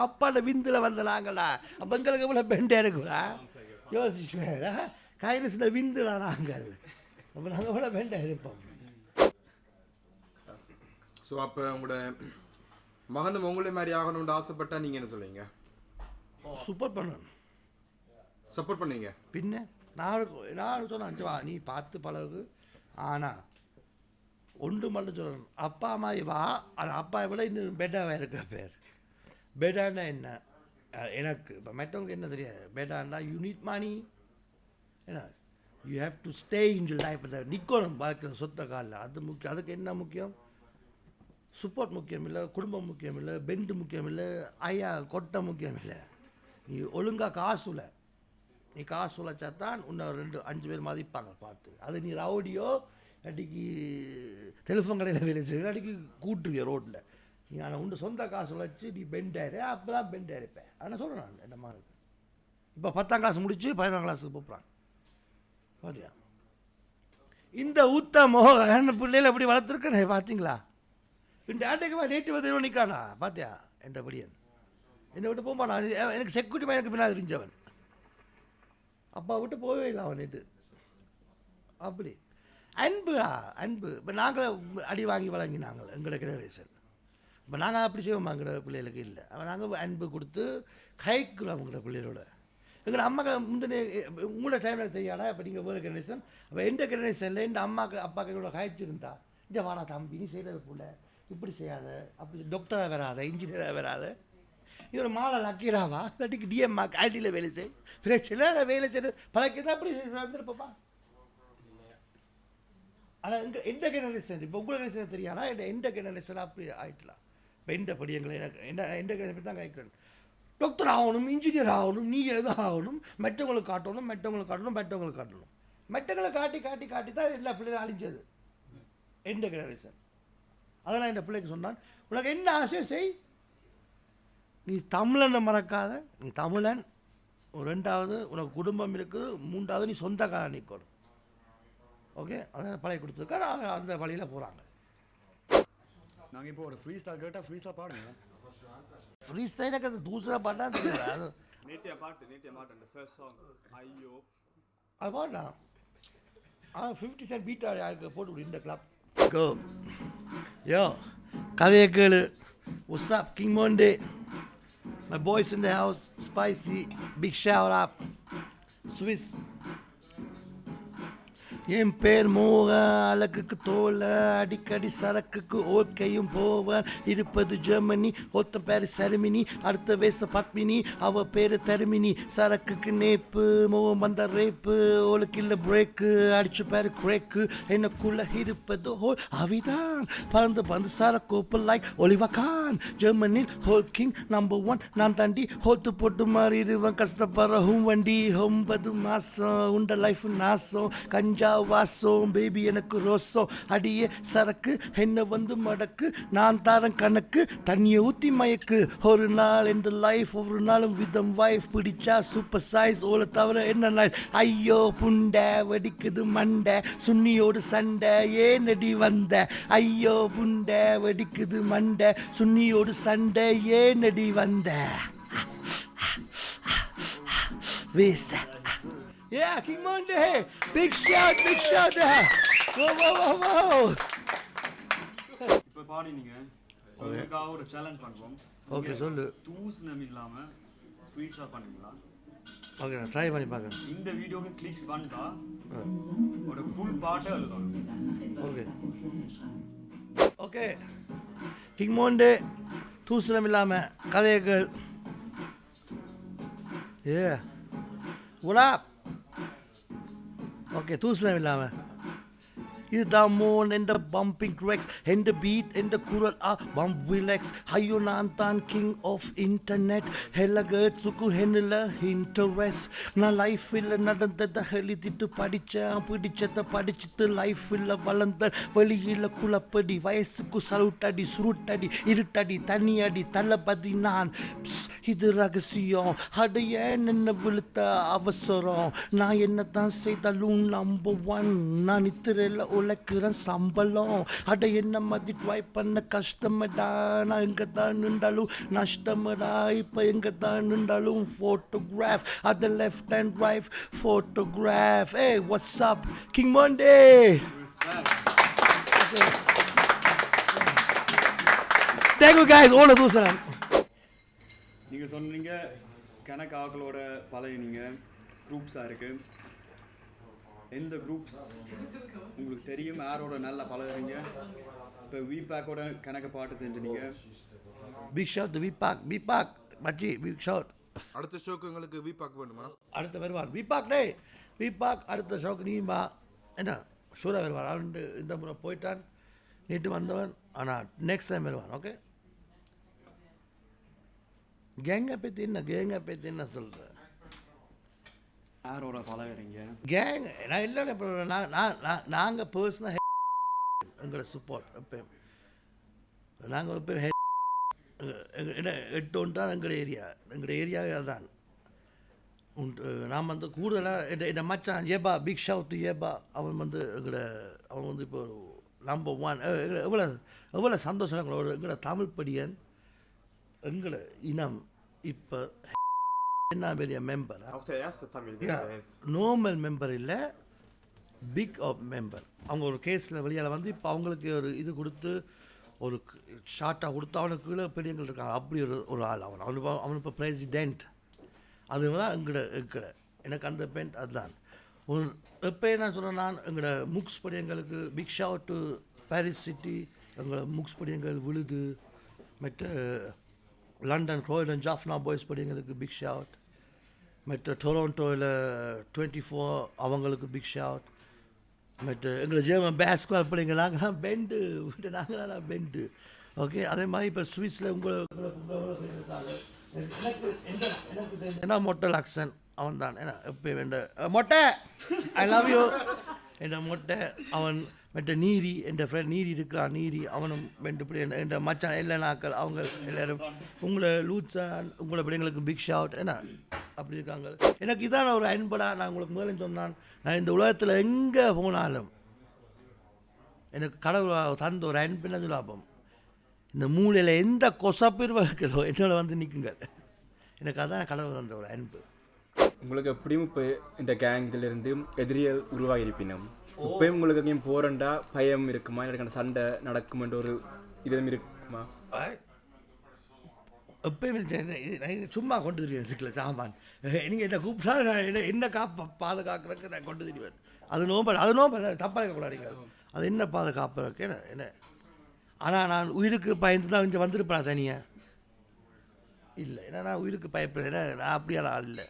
அப்பாட்ட விந்தில் வந்த நாங்களா. அப்போ எங்களுக்கு இவ்வளோ பெண்டாக இருக்குடா யோசிச்சுவேரா கைலஸில் விந்துடா நாங்கள். அப்போ நாங்கள் இவ்வளோ பெண்டாக இருப்போம். ஸோ அப்போ உங்களோட மகனும் உங்களே மாதிரி ஆகணும்னு ஆசைப்பட்டா நீங்கள் என்ன சொல்லுவீங்க? சப்போர்ட் பண்ணணும். சப்போர்ட் பண்ணுவீங்க? பின்ன நான் சொன்னேன் நீ பார்த்து பழகு. ஆனால் ஒன்று மட்டும் சொல்லணும், அப்பா அம்மா வா, ஆனால் அப்பா விட இன்னும் பெட்டாவாக இருக்க பேர். பெட்டான்னா என்ன எனக்கு இப்போ மற்றவங்களுக்கு என்ன தெரியாது. பெட்டான்னா யூ நீட் மணி, ஏன்னா you have to stay in you life. அந்த நிற்கணும் வாழ்க்கிற சொத்த காலில், அது முக்கியம். அதுக்கு என்ன முக்கியம்? சப்போர்ட் முக்கியம் இல்லை, குடும்பம் முக்கியம் இல்லை, பெண்டு முக்கியம் இல்லை, ஐயா கொட்டை முக்கியம் இல்லை. நீ ஒழுங்காக காசுல நீ காசு உழைச்சாத்தான் இன்னும் 2-5 பேர் மதிப்பாங்க பார்த்து. அது நீ ரவுடியோ அடிக்கு டெலிஃபோன் கடையில் வேலை செய்ய அடிக்கு கூட்டுருவிய ரோட்டில் நீ. ஆனால் உண்டு சொந்த காசு உழைச்சி நீ பெண்டாயிரு, அப்போ தான் பெண்டாக இருப்பேன். அதனால் சொல்கிறேன் நான் என்ன மாதிரி. இப்போ 10ஆம் கிளாஸ் முடிச்சு 11ஆம் கிளாஸுக்கு போகிறான் பார்த்தியா. இந்த ஊத்த மோகன் பிள்ளைகள் எப்படி வளர்த்துருக்கேன் பார்த்தீங்களா? இந்த ஆட்டைக்கு நேற்று வந்து நிற்கானா பார்த்தியா. என்ற படியன் என்னை விட்டு போமா. நான் எனக்கு செக்யூரிட்டி எனக்கு பின்னால் தெரிஞ்சவன். அப்பா விட்டு போகவே இல்லை அவன் நேற்று. அப்படி அன்பு. இப்போ நாங்கள் அடி வாங்கி வழங்கினாங்க எங்களோட ஜெனரேஷன். இப்போ நாங்கள் அப்படி செய்வோம் எங்களோட பிள்ளைகளுக்கு இல்லை. நாங்கள் அன்பு கொடுத்து கைக்குறோம் அவங்களோட பிள்ளைகளோட. எங்களோட அம்மாக்கள் முந்தின உங்களோட டைமில் தெரியாதா? இப்போ நீங்கள் வேறு ஜெனரேஷன். அப்போ எந்த ஜெனரேஷனில் இந்த அப்பாக்கள் எங்களோட கைச்சிருந்தா இந்த வாடா தம்பி நீ செய்கிறது போல இப்படி செய்யாத, அப்படி டாக்டராக வராத, இன்ஜினியராக வராத, இது ஒரு மாடல் அக்கீராவா இல்லாட்டிக்கு டிஎம்மா ஐடியில் வேலை செய் பிரச்சனை வேலை செய்ய பழக்கதான் அப்படி வந்துருப்பா. ஆனால் எந்த ஜெனரேஷன் இப்போ உங்களை ஜெனரேஷன் தெரியாதா? எந்த ஜெனரேஷன் அப்படி ஆகிட்டலாம். இப்போ எந்த படியங்களை எனக்கு எந்த ஜெனரேஷன் தான் கேட்குறேன். டாக்டர் ஆகணும், இன்ஜினியர் ஆகணும், நீ எது ஆகணும், மற்றவங்களுக்கு காட்டணும், மற்றவங்களை காட்டி தான் எல்லா பிள்ளைகளும் அழிஞ்சது எந்த ஜெனரேஷன். அதெல்லாம் என் பிள்ளைக்கு சொன்னான், உனக்கு என்ன ஆசையோ செய், நீ தமிழனை மறக்காத, நீ தமிழன். 2வது உனக்கு குடும்பம் இருக்குது, 3வது நீ சொந்த காலம் நிற்கணும். ஓகே, அதான் பழைய கொடுத்துருக்காரு. அந்த வழியில் போகிறாங்க. நாங்கள் இப்போ ஒரு ஃப்ரீ ஸ்டைல் கேட்டால் ஃப்ரீ ஸ்டைல் பாடுங்க. ஃப்ரீ ஸ்டைலுக்கு அந்த தூசரா பாட்டா தெரியாது. நேட்டிய பாட்டு அந்த ஃபர்ஸ்ட் சாங் ஐயோ அது பாட்டா 50 சென்ட் பீட்டா யாருக்கு போட்டு விடு இந்த கிளப். கோ யோ கதையை கேளு. What's up, King Monday? My boys in the house, Spicy, big shout out, Swiss. என் பேர் மோக, அழகுக்கு தோல, அடிக்கடி சரக்குக்கு ஓட்கையும் போவேன். இருப்பது ஜெர்மனி, ஒத்த பேர் செருமினி, அடுத்த வேச பத்மினி, அவ பேரு தருமினி. சரக்குக்கு நேப்பு, மோகம் வந்த ரேப்பு, ஓளுக்கு இல்லை பிரேக்கு, அடிச்சு பேரு கிரேக்கு. எனக்குள்ள இருப்பது ஹோல் அவிதான், பறந்து சரக்கு லைக் ஒலிவா கான். ஜெர்மனில் ஹோல் கிங் நம்பர் 1 நான் தாண்டி. ஹோத்து போட்டு மாறிடுவேன் கஷ்டப்படுறவும் வண்டி. 9 மாதம் உண்ட லைஃப் நாசம், கஞ்சா வாசம் பேபி எனக்கு ரோசம் அடியே சரக்கு என்ன வந்து மடக்கு நான் தரேன் கணக்கு தண்ணியை ஊற்றி மயக்கு ஒரு நாள் இந்த லைஃப் ஒவ்வொரு நாளும் விதம் வைஃப் பிடிச்சா சூப்பர் சைஸ் ஓலை தவிர என்ன நாய் ஐயோ புண்டை வெடிக்குது மண்டை சுன்னியோடு சண்டை ஏனடி வந்த ஐயோ புண்டை வெடிக்குது மண்டை சுன்னியோடு சண்டை ஏனடி வந்த வீச Yeah, King Monday! Big shout! Whoa! இப்போ பாடி நீங்கள் உங்களுக்காக ஒரு சேலஞ்ச் பண்ணுவோம். ஓகே சொல்லு. தூசணம் இல்லாமல் ஃப்ரீஸாக பண்ணுவீங்களா? ஓகே நான் ட்ரை பண்ணி பார்க்குறேன். இந்த வீடியோக்கு கிளிக்ஸ் வந்தா ஒரு ஃபுல் பாட்டை எழுதணும். ஓகே கிங் மோண்டே தூசணம் இல்லாமல் கதைகள் ஏ உலா ஓகே தூசணம் இல்லாமல் இதுதான் மோன் என்ற பம்பிங் ட்ரெக்ஸ் என்ற பீட் என்ற குரல் பம்ப் விலெக்ஸ் ஐயோ நான் தான் கிங் ஆஃப் இன்டர்நெட் ஹெலகர்ட்ஸுக்கு ஹென்னில் இன்ட்ரெஸ்ட் நான் லைஃப்பில் நடந்ததை எழுதிட்டு படித்தேன் பிடிச்சதை படிச்சுட்டு லைஃப்பில் வளர்ந்த வெளியில் குழப்படி வயசுக்கு சலுட்டடி சுருட்டடி இருட்டடி தண்ணி அடி தளபதி நான் இது ரகசியம் அடைய என்ன விழுத்த அவசரம் நான் என்ன தான் செய்தாலும் நம்பர் 1 நான் நித்திரையில் உழைக்கிறேன் சம்பளம் அட என்ன மதி ட்ரை பண்ண கஷ்டமடா நான் எங்கே தான் நின்றாலும் நஷ்டமடா இப்போ எங்கே தான் நின்றாலும் ஃபோட்டோகிராஃப் அட left and right photograph A what's up king Monday thank you guys ஓட தூசணம் நீங்கள் சொன்னீங்க கணக்கு ஆக்களோட பழகினீங்க குரூப்ஸாக இருக்குது. எந்த குரூப்ஸ் உங்களுக்கு தெரியும் யாரோட நல்லா பழகுறீங்க? இப்போ விபாக்கோட கணக்கு பாட்டு செஞ்சீங்க. பிக் ஷாட் விபாக் மச்சி பிக் ஷாட். அடுத்த ஷோக்கு எங்களுக்கு விபாக் வேணுமா? அடுத்த வருவார் விபாக் டே விபாக் அடுத்த ஷோக்கு நீமா என்ன சூரா வருவார். அவன் இந்த முறை போயிட்டான் நேற்று வந்தவன் ஆனால் நெக்ஸ்ட் டைம் வருவான். ஓகே கேங்கை பற்றி என்ன சொல்கிறேன்? யாரோட பழகுறீங்க? கேங் நான் இல்லை நாங்கள் பர்சனல் எங்களோட சப்போர்ட் எப்பயும் நாங்கள் எப்பயும் எட்டு ஒன்று தான் எங்களோட ஏரியாவே அதுதான் உண்டு. நான் வந்து கூடுதலாக என் மச்சான் ஏபா பிக் ஷவுட் ஏபா அவன் வந்து அவன் வந்து இப்போ நம்பர் 1 எவ்வளோ சந்தோஷம் எங்களோட தமிழ் படியன் எங்களை இனம் இப்போ என்ன பெரிய மெம்பர் நார்மல் மெம்பர் இல்லை பிக் ஆஃப் மெம்பர். அவங்க ஒரு கேஸில் வெளியால் வந்து இப்போ அவங்களுக்கு ஒரு இது கொடுத்து ஒரு ஷார்ட்டாக கொடுத்து அவனுக்கு கீழே பெரியவங்க இருக்காங்க. அப்படி ஒரு ஆள் அவன் இப்போ பிரசிடென்ட். அதுதான் எங்களோட எனக்கு அந்த பெயிண்ட் அதுதான் எப்போ என்ன சொல்கிறேன் நான் எங்களோட முக்ஸ் படியங்களுக்கு big shout to Paris city எங்களோட முக்ஸ் படியங்கள் விழுது மற்ற லண்டன் ரோயல் ஜாஃப்னா பாய்ஸ் படியங்களுக்கு பிக் ஷவுட் மற்ற டொரோண்டோவில் 24 அவங்களுக்கு பிக் ஷவுட் மற்ற எங்களை ஜேர்மன் பேஸ்பால் பிள்ளைங்க நாங்கள் தான் பெண்டு விட்டு நாங்கள் தான் பெண்டு. ஓகே அதே மாதிரி இப்போ சுவிஸில் என்ன மொட்டை லாக்சன் அவன் தான் என்ன எப்போ வேண்ட மொட்டை ஐ லவ் யூ என்ற மொட்டை அவன் மற்ற நீரி என் ஃப்ரெண்ட் நீரி இருக்கிறான் நீரி அவனும் ரெண்டு பிள்ளை என் மச்சான் எல்லா நாட்கள் அவங்க எல்லோரும் உங்களை லூச்சான் உங்களை பிள்ளைங்களுக்கு பிக் ஷவுட் என்ன அப்படி இருக்காங்க. எனக்கு இதான ஒரு அன்படா நான் உங்களுக்கு முதல்ல சொன்னான். நான் இந்த உலகத்தில் எங்கே போனாலும் எனக்கு கடவுள் தந்த ஒரு அன்புன்னு சொல்லாப்போம். இந்த மூலையில் எந்த கொசப்பிரிவு இருக்கிறதோ என்னோட வந்து நிற்குங்க. எனக்கு அதான் கடவுள் தந்த ஒரு அன்பு. உங்களுக்கு எப்படியும் இப்போ இந்த கேங் இதிலிருந்து எதிரிகள் உருவாகியிருப்பினும் இப்போயும் உங்களுக்கு எங்கேயும் போகிறண்டா பயம் இருக்குமா? எனக்கு சண்டை நடக்குமென்ற ஒரு இதுவும் இருக்குமா? எப்பயும் சும்மா கொண்டு தெரியும் சாமான் நீங்கள் என்ன கூப்பிட்டா நான் என்ன பாதுகாக்கிறதுக்கு நான் கொண்டு தெரிவேன். அது நோம்பல் தப்பாக இருக்கக்கூடாதுங்க. அது என்ன பாதுகாப்புறதுக்கு என்ன ஆனால் நான் உயிருக்கு பயந்து தான் இங்கே வந்திருப்பேன் தனியாக இல்லை. ஏன்னா நான் உயிருக்கு பயப்படுறேன். நான் அப்படியெல்லாம் ஆள் இல்லை.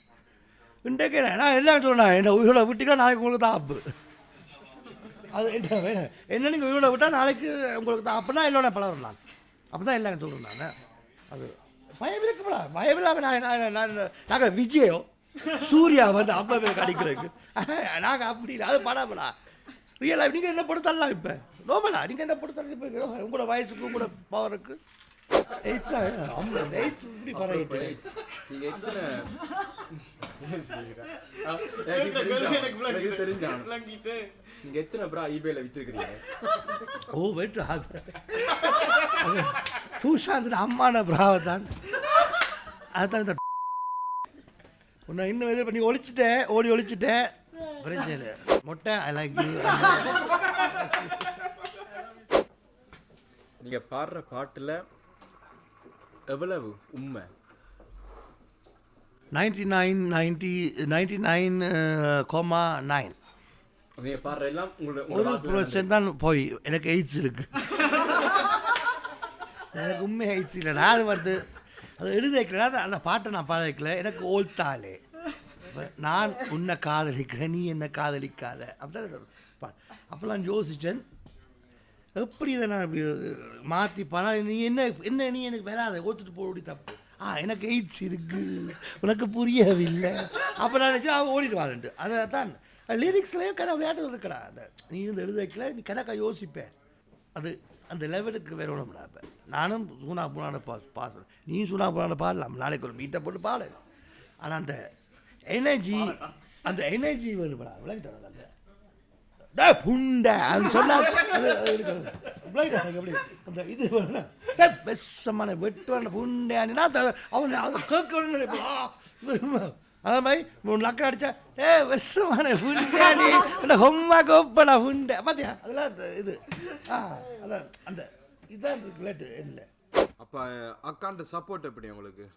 இன்றைக்கு நான் எல்லாம் சொன்னேன் என்ன உயிரோட விட்டுக்கா நாளைக்கு உங்களுக்கு தான் ஆப்பு. அது என்ன நீங்கள் உயிரோட விட்டால் நாளைக்கு உங்களுக்கு தான் அப்போ தான் எல்லோட பழகிறேன் நான். அப்போ தான் எல்லாம் சொல்கிறேன் நான். அது பயம் இருக்குப்படா பயம் இல்லாமல் நாங்கள் விஜயோ சூர்யா வந்து அப்போ பேர் கிடைக்கிறதுக்கு நாங்கள் அப்படி இல்லை. அது படாப்படா ரியல் லைஃப் நீங்கள் என்ன போட்டு தரலாம் இப்போ நோமலா நீங்கள் என்ன போட்டு தரலாம் இப்போ உங்களோட வயசுக்கு உங்களோட பவருக்கு எயிட்ஸா எயிட்ஸ் இப்படி பரவாயில்லை நீங்க எத்தனை எனக்கு தெரிஞ்சான் நீங்க எத்தனை ப்ரா ஈபேல வித்துக்கிறீங்க ஓ வெயிட் அது தூஷாந்திர அம்மான பிராவை தான் அதுதான் இந்த உன்னை இன்னும் இது பண்ணி ஒழிச்சிட்டேன் ஒழிச்சிட்டேன் பிரச்சனை இல்லை மொட்டை ஐ லைக் யூ நீங்க பாடுற பாட்டுல எவ்வளவு உண்மை 99.9 நீங்க பாடுற எல்லாம் ஒரு % தான் போய் எனக்கு எய்ட்ஸ் இருக்கு எனக்கு உண்மை எய்ட்ஸ் இல்லை நான் அது வந்து அதை எழுதி வைக்கல அந்த பாட்டை நான் பாட வைக்கல எனக்கு ஓல்த்தாலே நான் உன்னை காதலிக்கிறேன் நீ என்னை காதலிக்காத அப்படிதான் அப்போ நான் யோசித்தேன் எப்படி இதை நான் இப்படி மாற்றி பணம் நீ என்ன நீ எனக்கு வராத ஓத்துட்டு போடி தப்பு எனக்கு எய்ட்ஸ் இருக்கு உனக்கு புரியவில்லை அப்போ நான் நினச்சா அவன் ஓடிடுவான்ட்டு அதை தான் லிரிக்ஸ்லேயும் கணக்கு விளையாட்டு இருக்கடா அதை நீ இருந்து எழுத வைக்கல நீ கணக்காக யோசிப்பேன் அது அந்த லெவலுக்கு வேற ஒன்றும் இப்போ நானும் சூனா புனான பாடுறேன் நீயும் சூனா புனான பாடலாம் நாளைக்கு ஒரு பீட்டை போட்டு பாடு ஆனால் அந்த எனர்ஜி வேணும்டா விளங்கிட்டாங்க அந்த புண்டை அது சொன்னால் எப்படி அந்த இது விஷமான வெட்டுவான புண்டையானா அவன் அதை கேட்க அதே மாதிரி 3 லக்கம் அடித்தா விஷமான புண்டாடி ஹொம்மா கோப்பனா புண்டை பார்த்தியா அதெல்லாம் இது அதான் அந்த இதுதான் ரிலேட்டு இல்லை அப்போ அக்காண்ட சப்போர்ட் எப்படி உங்களுக்கு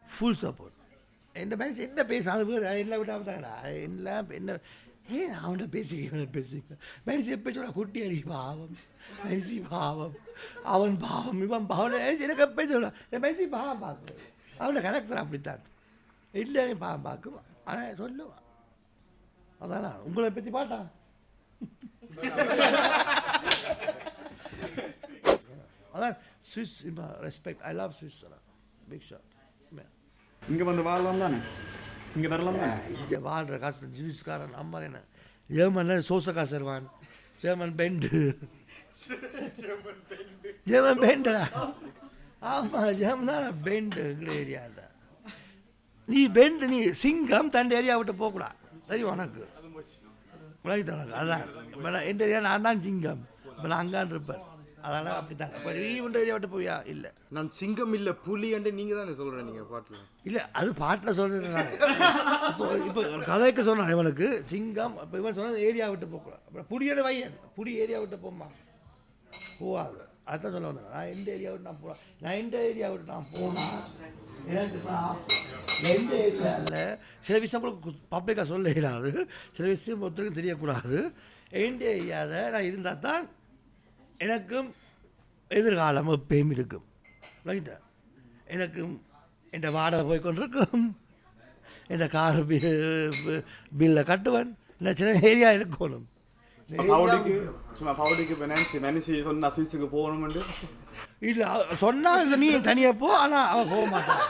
ஃபுல் சப்போர்ட் என்ன பேச என்ன பேச அது வேறு என்ன விட்டாமல் தாங்கடா எல்லாம் என்ன அவன்கிட்ட பேசிக்க மனுஷி எப்போ சொல்ல குட்டி அடி பாவம் மனுஷி பாவம் அவன் பாவம் இவன் பாவம் எனக்கு எப்போ சொல்ல என் மனுஷி பாவம் பார்க்குறது அவனோட கரெக்டர் அப்படித்தான் இல்லைன்னு பாவம் பார்க்கும் ஆனால் சொல்லுவான் அதான் உங்களை பற்றி பாட்டா அதான் ஸ்விஸ் இப்போ respect I love Swiss big shot இங்கே வந்து வாழலாம் தானே இங்கே வரலாம் தானே இங்கே வாழ்கிற காசு ஜூஸ்காரன் அம்மா என்ன ஜெர்மன் சோசக்கா சர்வான் ஜெர்மன் பெண்டு ஜெர்மன் பெண்டடா ஆமாம் ஜெர்மன் தான் பெண்டு எங்கள் ஏரியாவில் நீ பெண்டு நீ சிங்கம் தன் ஏரியா விட்டு போகக்கூடாது சரி உனக்கு உலகிட்ட உனக்கு அதான் இப்போ நான் என் ஏரியா நான் தான் சிங்கம் இப்போ நான் அங்கான் இருப்பேன் அதனால் அப்படி தான் இப்போ நீ உண்ட ஏரியா விட்டு போவியா இல்லை நான் சிங்கம் இல்லை புலி அண்டு நீங்கள் தானே சொல்கிறேன் நீங்கள் பாட்டில் இல்லை அது பாட்டில் சொல்கிறேன் இப்போ கதைக்கு சொன்னான் இவனுக்கு சிங்கம் இப்போ இவன் சொன்ன ஏரியா விட்டு போகக்கூடாது அப்புறம் புடியோட வையன் புடி ஏரியா விட்டு போமா போகாது அதுதான் சொல்ல வந்தேன் நான் எந்த ஏரியா விட்டு நான் போகலாம் நான் எந்த ஏரியா விட்டு நான் போனால் எனக்கு நான் எந்த ஏரியாவில் சில விஷயம் கூட பப்ளிக்காக சொல்ல இயலாது சில விஷயம் ஒருத்தருக்கும் தெரியக்கூடாது எந்த ஏரியாவில் நான் இருந்தால் தான் எனக்கும் எதிர்காலம் எப்பயும் இருக்கும் ரைட்டா எனக்கும் என் வாடகை போய் கொண்டிருக்கும் என் கார் பில்லை கட்டுவேன் என்ன சின்ன ஏரியா இருக்கணும் இல்லை சொன்னால் நீ தனியாக போ ஆனால் அவன் போக மாட்டான்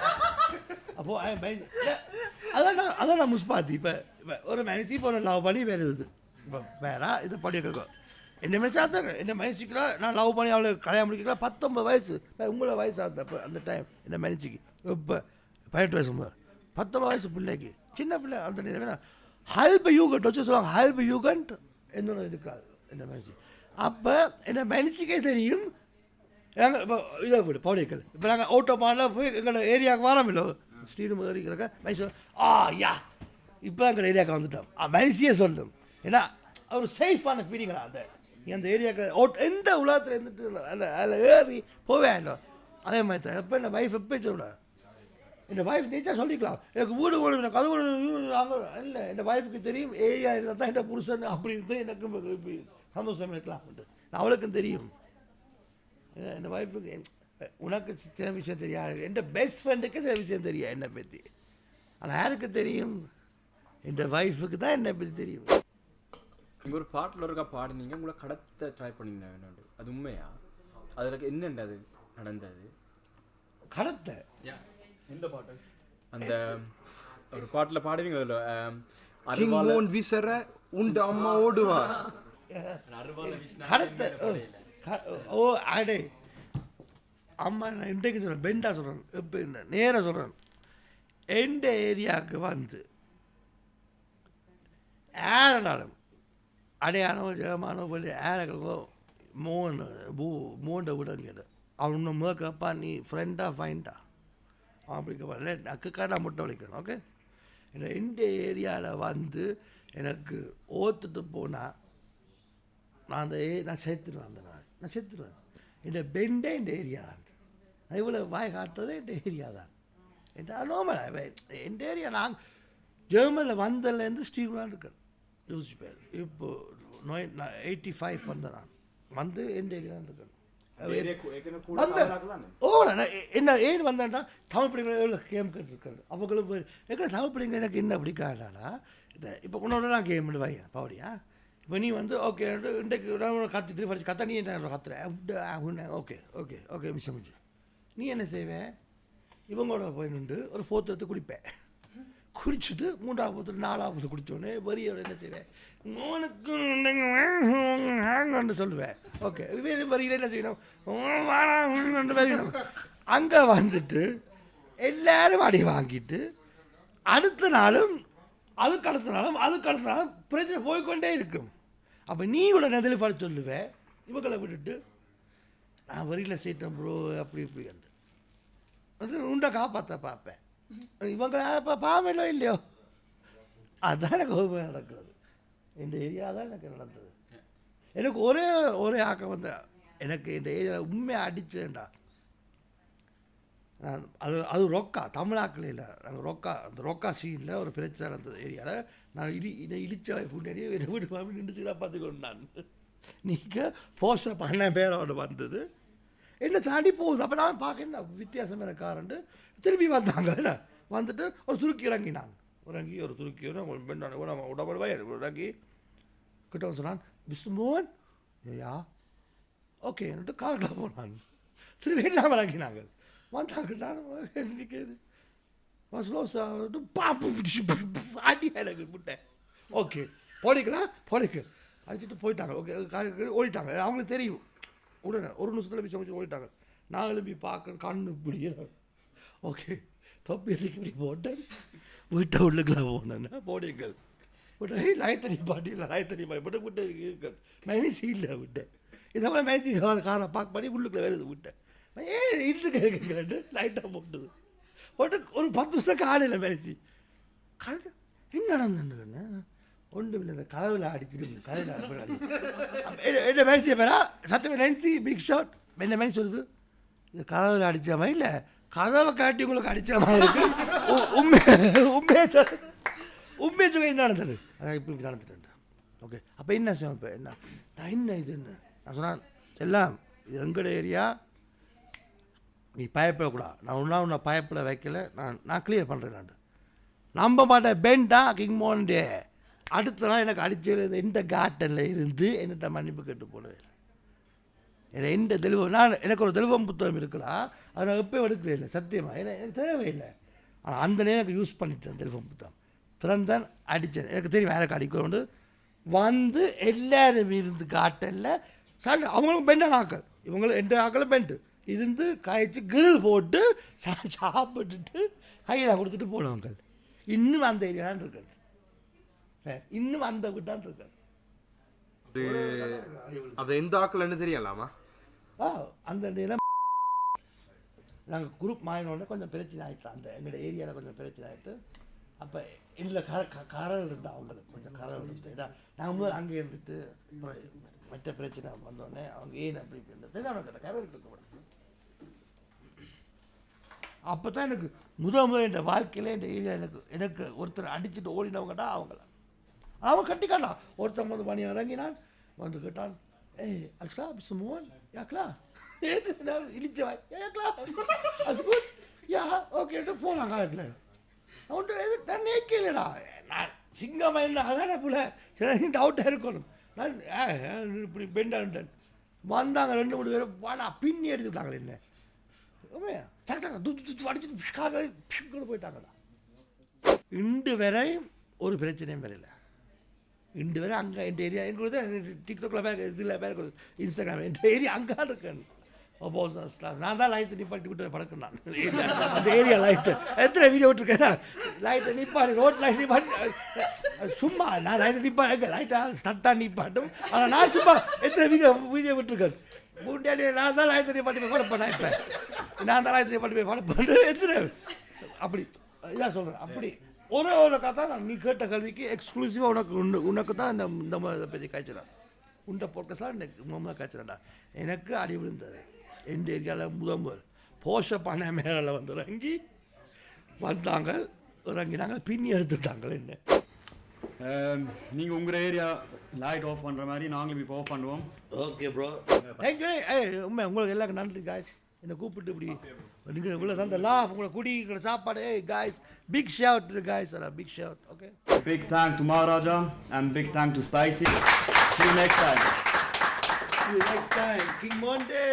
அப்போ அதான் நான் முஸ்பாத்தி இப்போ ஒரு மனுஷி இப்போ லவ் பண்ணி வேறு இது இப்போ வேறா இது படிக்க என்ன மனுஷாக என்ன மனுஷிக்கிறா நான் லவ் பண்ணி அவளை கல்யாணம் முடிக்கலாம் 19 வயசு உங்களோட வயசு அப்போ அந்த டைம் என்ன மனுஷிக்கு இப்போ 18 வயசு 19 வயசு பிள்ளைக்கு சின்ன பிள்ளை அந்த நேரம் ஹெல்ப் யூகண்ட் வச்சு சொல்லுவாங்க ஹெல்ப் யூகண்ட் என்னொன்று இருக்காது என்ன மனுஷி அப்போ என்ன மனுஷிக்கே தெரியும் நாங்கள் இப்போ இதை போய்டு பவுடிக்கல் இப்போ நாங்கள் ஓட்டோ மாடலில் போய் எங்களோட ஏரியாவுக்கு வரோமில்ல ஸ்ரீடு முதலிக்கிறக்க மனுஷன் யா இப்போ எங்கள் ஏரியாவுக்கு வந்துட்டோம் மனுஷியே சொல்லும் ஏன்னா ஒரு சேஃபான ஃபீலிங்களா அந்த ஏரியாவுக்கு எந்த உலகத்தில் இருந்துட்டு அந்த அதில் ஏறி போவேன் அதே மாதிரி தான் எப்போ என் வைஃப் எப்போ சொல்ல என் வைஃப் நீச்சா சொல்லிக்கலாம் எனக்கு வீடு ஓடு எனக்கு அது அங்கே இல்லை என் வைஃபுக்கு தெரியும் ஏரியா இருந்தால் தான் என் புருஷன் அப்படி இருந்து எனக்கு சந்தோஷம் இருக்கலாம் அவளுக்கும் தெரியும் என் வைஃபுக்கு உனக்கு சில விஷயம் தெரியாது என் பெஸ்ட் ஃப்ரெண்டுக்கு சில விஷயம் தெரியும் என்னை பற்றி ஆனால் யாருக்கு தெரியும் என் வைஃபுக்கு தான் என்னை பற்றி தெரியும் நீங்கள் ஒரு பாட்டில் இருக்கா பாடினீங்க உங்களை கடத்த ட்ரை பண்ணிங்க அது உண்மையா அதில் என்னண்டு அது நடந்தது கடத்த எந்த பாட்டு அந்த ஒரு பாட்டில் பாடுவீங்க அதில் கிங் மோன் விசர உண்டு அம்மா ஓடுவா கடத்த ஓ அடே அம்மா நான் இன்றைக்கு சொல்கிறேன் பெண்டா சொல்கிறேன் இப்போ நேராக சொல்கிறேன் எந்த ஏரியாவுக்கு வந்து யாருனாலும் அடையானோ ஜெயமானோ போய் யாருக்கோ மூண்டை விடுங்க அவன் இன்னும் மேக்கப்பா நீ ஃப்ரெண்டாக ஃபைண்டா அப்படி இல்லை நக்குக்கா நான் முட்டை வலிக்கணும் ஓகே இந்த ஏரியாவில் வந்து எனக்கு ஓத்துட்டு போனால் நான் நான் சேர்த்துருவேன் அந்த நாள் நான் சேர்த்துருவேன் இந்த பெண்டே இந்த ஏரியா தான் நான் இவ்வளோ வாய் காட்டுறதே இந்த ஏரியா தான் என் ஏரியா நான் ஜெர்மனியில் வந்ததுலேருந்து ஸ்டீவ்லான் இருக்கேன் யோசிப்பேன் இப்போ 85 வந்தேன் நான் வந்து என் ஏரியா தான் இருக்கேன் என்ன ஏன் வந்தேன்டா தமிழ் பிள்ளைங்க எவ்வளோ கேம் கேட்டுருக்காரு அவங்களுக்கு எங்கே தமிழ் பிள்ளைங்க எனக்கு என்ன பிடிக்காதாடா இதை இப்போ கொண்டு நான் கேம் வையன் பாவடியா இப்போ நீ வந்து ஓகே இன்றைக்கு கத்திட்டு படிச்சு கத்த நீ என்ன கத்துற ஓகே ஓகே ஓகே மிஷம் மிச்சு நீ என்ன செய்வேன் இவங்களோட போய் நின்று ஒரு போத்திரத்தை குடிப்பேன் குடிச்சுட்டு 3ஆவது போத்து 4ஆவது குடித்தோடனே வரியோட என்ன செய்வேன் உனக்கு சொல்லுவேன் ஓகே வரியில் என்ன செய்யணும் வரையணும் அங்கே வந்துட்டு எல்லாரும் அடி வாங்கிட்டு அடுத்த நாளும் அதுக்கு அடுத்த நாளும் பிரச்சனை போய்கொண்டே இருக்கும் அப்போ நீ கூட நெதில் பாட சொல்லுவேன் இவங்களை விட்டுட்டு நான் வரியில் செய்யிட்டேன் ப்ரோ அப்படி இப்படி வந்து உண்டை காப்பாற்ற பார்ப்பேன் இவங்க இப்போ பாவமோ இல்லையோ அதுதான் எனக்கு கோபம் நடக்கிறது இந்த ஏரியா தான் எனக்கு நடந்தது எனக்கு ஒரே ஆக்கம் வந்து எனக்கு இந்த ஏரியாவில் உண்மையாக அடிச்சேன்டா அது ரொக்கா தமிழாக்கள் இல்லை நாங்கள் அந்த ரொக்கா சீனில் ஒரு பிரச்சனை நடந்தது ஏரியாவில் நான் இதை இழிச்ச முன்னாடி என்னை வீட்டு நின்றுச்சுலாம் பார்த்துக்கொண்டு நான் நீங்கள் போஸ்டர் 12 பேரோடு வந்தது என்ன தாண்டி போகுது அப்போ நான் பார்க்க என்ன வித்தியாசம் எனக்கு காரண்டு திரும்பி வந்தாங்க இல்லை வந்துட்டு ஒரு துருக்கி இறங்கினாங்க ஒரு துருக்கி உடம்படுவா இறங்கி கிட்ட வந்து சொன்னான் விஷ்ணுமோகன் ஐயா ஓகே என்னட்டு காரில் போனான் திரும்பி எல்லாம் இறங்கினாங்க வந்தாங்க நிற்கிறது பாப்பு அடி எனக்கு விட்டேன் ஓகே போடிக்கலாம் அடிச்சுட்டு போயிட்டாங்க ஓகே ஓடிட்டாங்க அவங்களுக்கு தெரியும் உடனே ஒரு நிமிஷத்தில் போய் சமைச்சு ஓடிட்டாங்க நான் எழுப்பி பார்க்க கண்ணு இப்படி ஓகே தொப்பி இப்படி போட்டேன் வீட்டை உள்ளுக்குலாம் போனேன்னா போடிங்கள் விட்டு லாயத்தனி பாட்டி போட்டு விட்டு மைனசி இல்லை விட்டேன் இதெல்லாம் மைனசி காரை பார்க்க பண்ணி உள்ளுக்குள்ள வருது விட்டேன் இருந்து கேட்குறேன் லைட்டாக போட்டுது போட்டு ஒரு 10 நிமிஷம் காலையில் மைனசி காலையில் என்ன நடந்துன்னு ஒன்றும் இல்லை இந்த கதவில் அடிச்சிட்டு கதவில் என்ன மைனசியை பேரா சத்தமே நென்சி பிக் ஷாட் என்ன மைனசி சொல்லுது இது கதவில் அடித்த மாதிரி இல்லை கதவை காட்டி உங்களுக்கு அடித்த மாதிரி இருக்கு உண்மையை சொல்ல என்ன நடந்தது அதான் இப்படி நடந்துட்டு ஓகே அப்போ என்ன செய்வோம் இப்போ என்ன இது என்ன நான் சொன்னேன் எல்லாம் இது எங்கட ஏரியா நீ பயப்படக்கூடாது நான் உன்னை பயப்பட வைக்கல நான் கிளியர் பண்ணுறேன் நான் நம்ப மாட்டேன் பெண்டா கிங் மோன்டே அடுத்த நாள் எனக்கு அடிச்சது எந்த காட்டனில் இருந்து என்னட்ட மன்னிப்பு கேட்டு போனது இல்லை எந்த தெளிவம் எனக்கு ஒரு தெளிவம் புத்தகம் இருக்கலாம் அதை நான் எப்போ எடுக்கிறேன் இல்லை சத்தியமாக எனக்கு தேவையில்லை ஆனால் அந்த நேரம் எனக்கு யூஸ் பண்ணிட்டேன் தெளிவம் புத்தகம் திறந்தான் அடித்தேன் எனக்கு தெரியும் யாருக்கு அடிக்கொண்டு வந்து எல்லாரும் இருந்து காட்டனில் சாப்பிட்டு அவங்களும் பெண்டான ஆக்கள் இவங்களும் எந்த ஆக்களும் பெண்டு இருந்து காய்ச்சி கிரில் போட்டு சாப்பிட்டுட்டு கையில் கொடுத்துட்டு போனவங்க இன்னும் அந்த ஏரியான் இருக்காது இன்னும் அந்த விட்டான் இருக்காது அது எந்த ஆக்கள்னு தெரியலாமா அந்த நேரம் நாங்கள் குரூப் மாறினோடனே கொஞ்சம் பிரச்சனை ஆகிட்டோம் அந்த எங்களோட ஏரியாவில் கொஞ்சம் பிரச்சனை ஆகிட்டு அப்போ இல்லை கரல் இருந்தால் அவங்களுக்கு கொஞ்சம் கரல் இருந்து நாங்கள் முதல் அங்கே இருந்துட்டு மற்ற பிரச்சனை வந்தோடனே அவங்க ஏன் அப்படி இருந்தது அவனுக்கு அந்த கரல் இருக்கக்கூடாது அப்போ தான் எனக்கு முதல் என் வாழ்க்கையில் இந்த ஏரியா எனக்கு ஒருத்தர் அடிச்சுட்டு ஓடினவங்கடா அவன் கட்டிக்காண்டா ஒருத்தன் வந்து பணி இறங்கினான் வந்து கேட்டான் ஏய் அஸ்கா பிஸ்மோன் யாக்லா ஏது நான் இழிச்சவா யாக்லா அஸ்குட் யா ஓகேட்டு போனான் காலத்தில் அவன்ட்டு எது நான் நேக்கலடா நான் சிங்கம் என்ன அதானே போல சரி டவுட்டாக இருக்கணும் நான் இப்படி பெண்டான்டன் வந்தாங்க 2-3 பேரும் வாடா பின்னி எடுத்துக்கிட்டாங்களே என்ன அடிச்சுட்டு போயிட்டாங்கடா இன்று வரை ஒரு பிரச்சனையும் வரல இன்று வரை அங்கே என் ஏரியா எங்களுக்கு டிக்டாக்ல பேர் இதில் பேர் இன்ஸ்டாகிராம் என் ஏரியா அங்கே இருக்கேன் அப்போஸ் நான் தான் லைட்டு நிப்பாட்டி விட்டு பழக்கம் நான் அந்த ஏரியா லைட்டு எத்தனை வீடியோ விட்டுருக்கேன் லைட்டை நிப்பாட்டி ரோட் லைட் நிப்பாட்டி சும்மா நான் லைட்டை நிப்பாட்டு லைட்டாக ஸ்டட்டாக நிப்பாட்டும் ஆனால் நான் சும்மா எத்தனை வீடியோ விட்டுருக்கேன் முன்னாடி நான் தான் லைட்டை நிப்பாட்டி போய் படப்பேன் இப்போ நான் தான் லைட்டை நிப்பாட்டி போய் படப்பேன் எத்தனை அப்படி இதான் சொல்கிறேன் அப்படி ஒரு கதை நான் நீ கேட்ட கல்விக்கு எக்ஸ்க்ளூசிவாக உனக்கு தான் இந்த பற்றி காய்ச்சிடா உண்ட போக்கஸ்லாம் எனக்கு மொம்மா காய்ச்சிடா எனக்கு அடி விழுந்தது எந்த ஏரியாவில் முதல் போஷப்பான மேலே வந்து இறங்கி வந்தாங்க இறங்கினாங்க பின்னி எடுத்துட்டாங்க என்ன நீங்கள் உங்கள் ஏரியா லைட் ஆஃப் பண்ணுற மாதிரி நாங்களும் இப்போ ஆஃப் பண்ணுவோம். Okay bro thank you. உண்மை உங்களுக்கு எல்லாருக்கும் நன்றி காய்ஸ் என்னை கூப்பிட்டு இப்படி நீங்கள் இவ்வளோ தந்த லாஃப் உங்களை குடிக்கிற சாப்பாடு guys big shout guys big shout. Okay Big thank to Maharaja and big thank to Spicy. See you next time. See you next time. King Monday.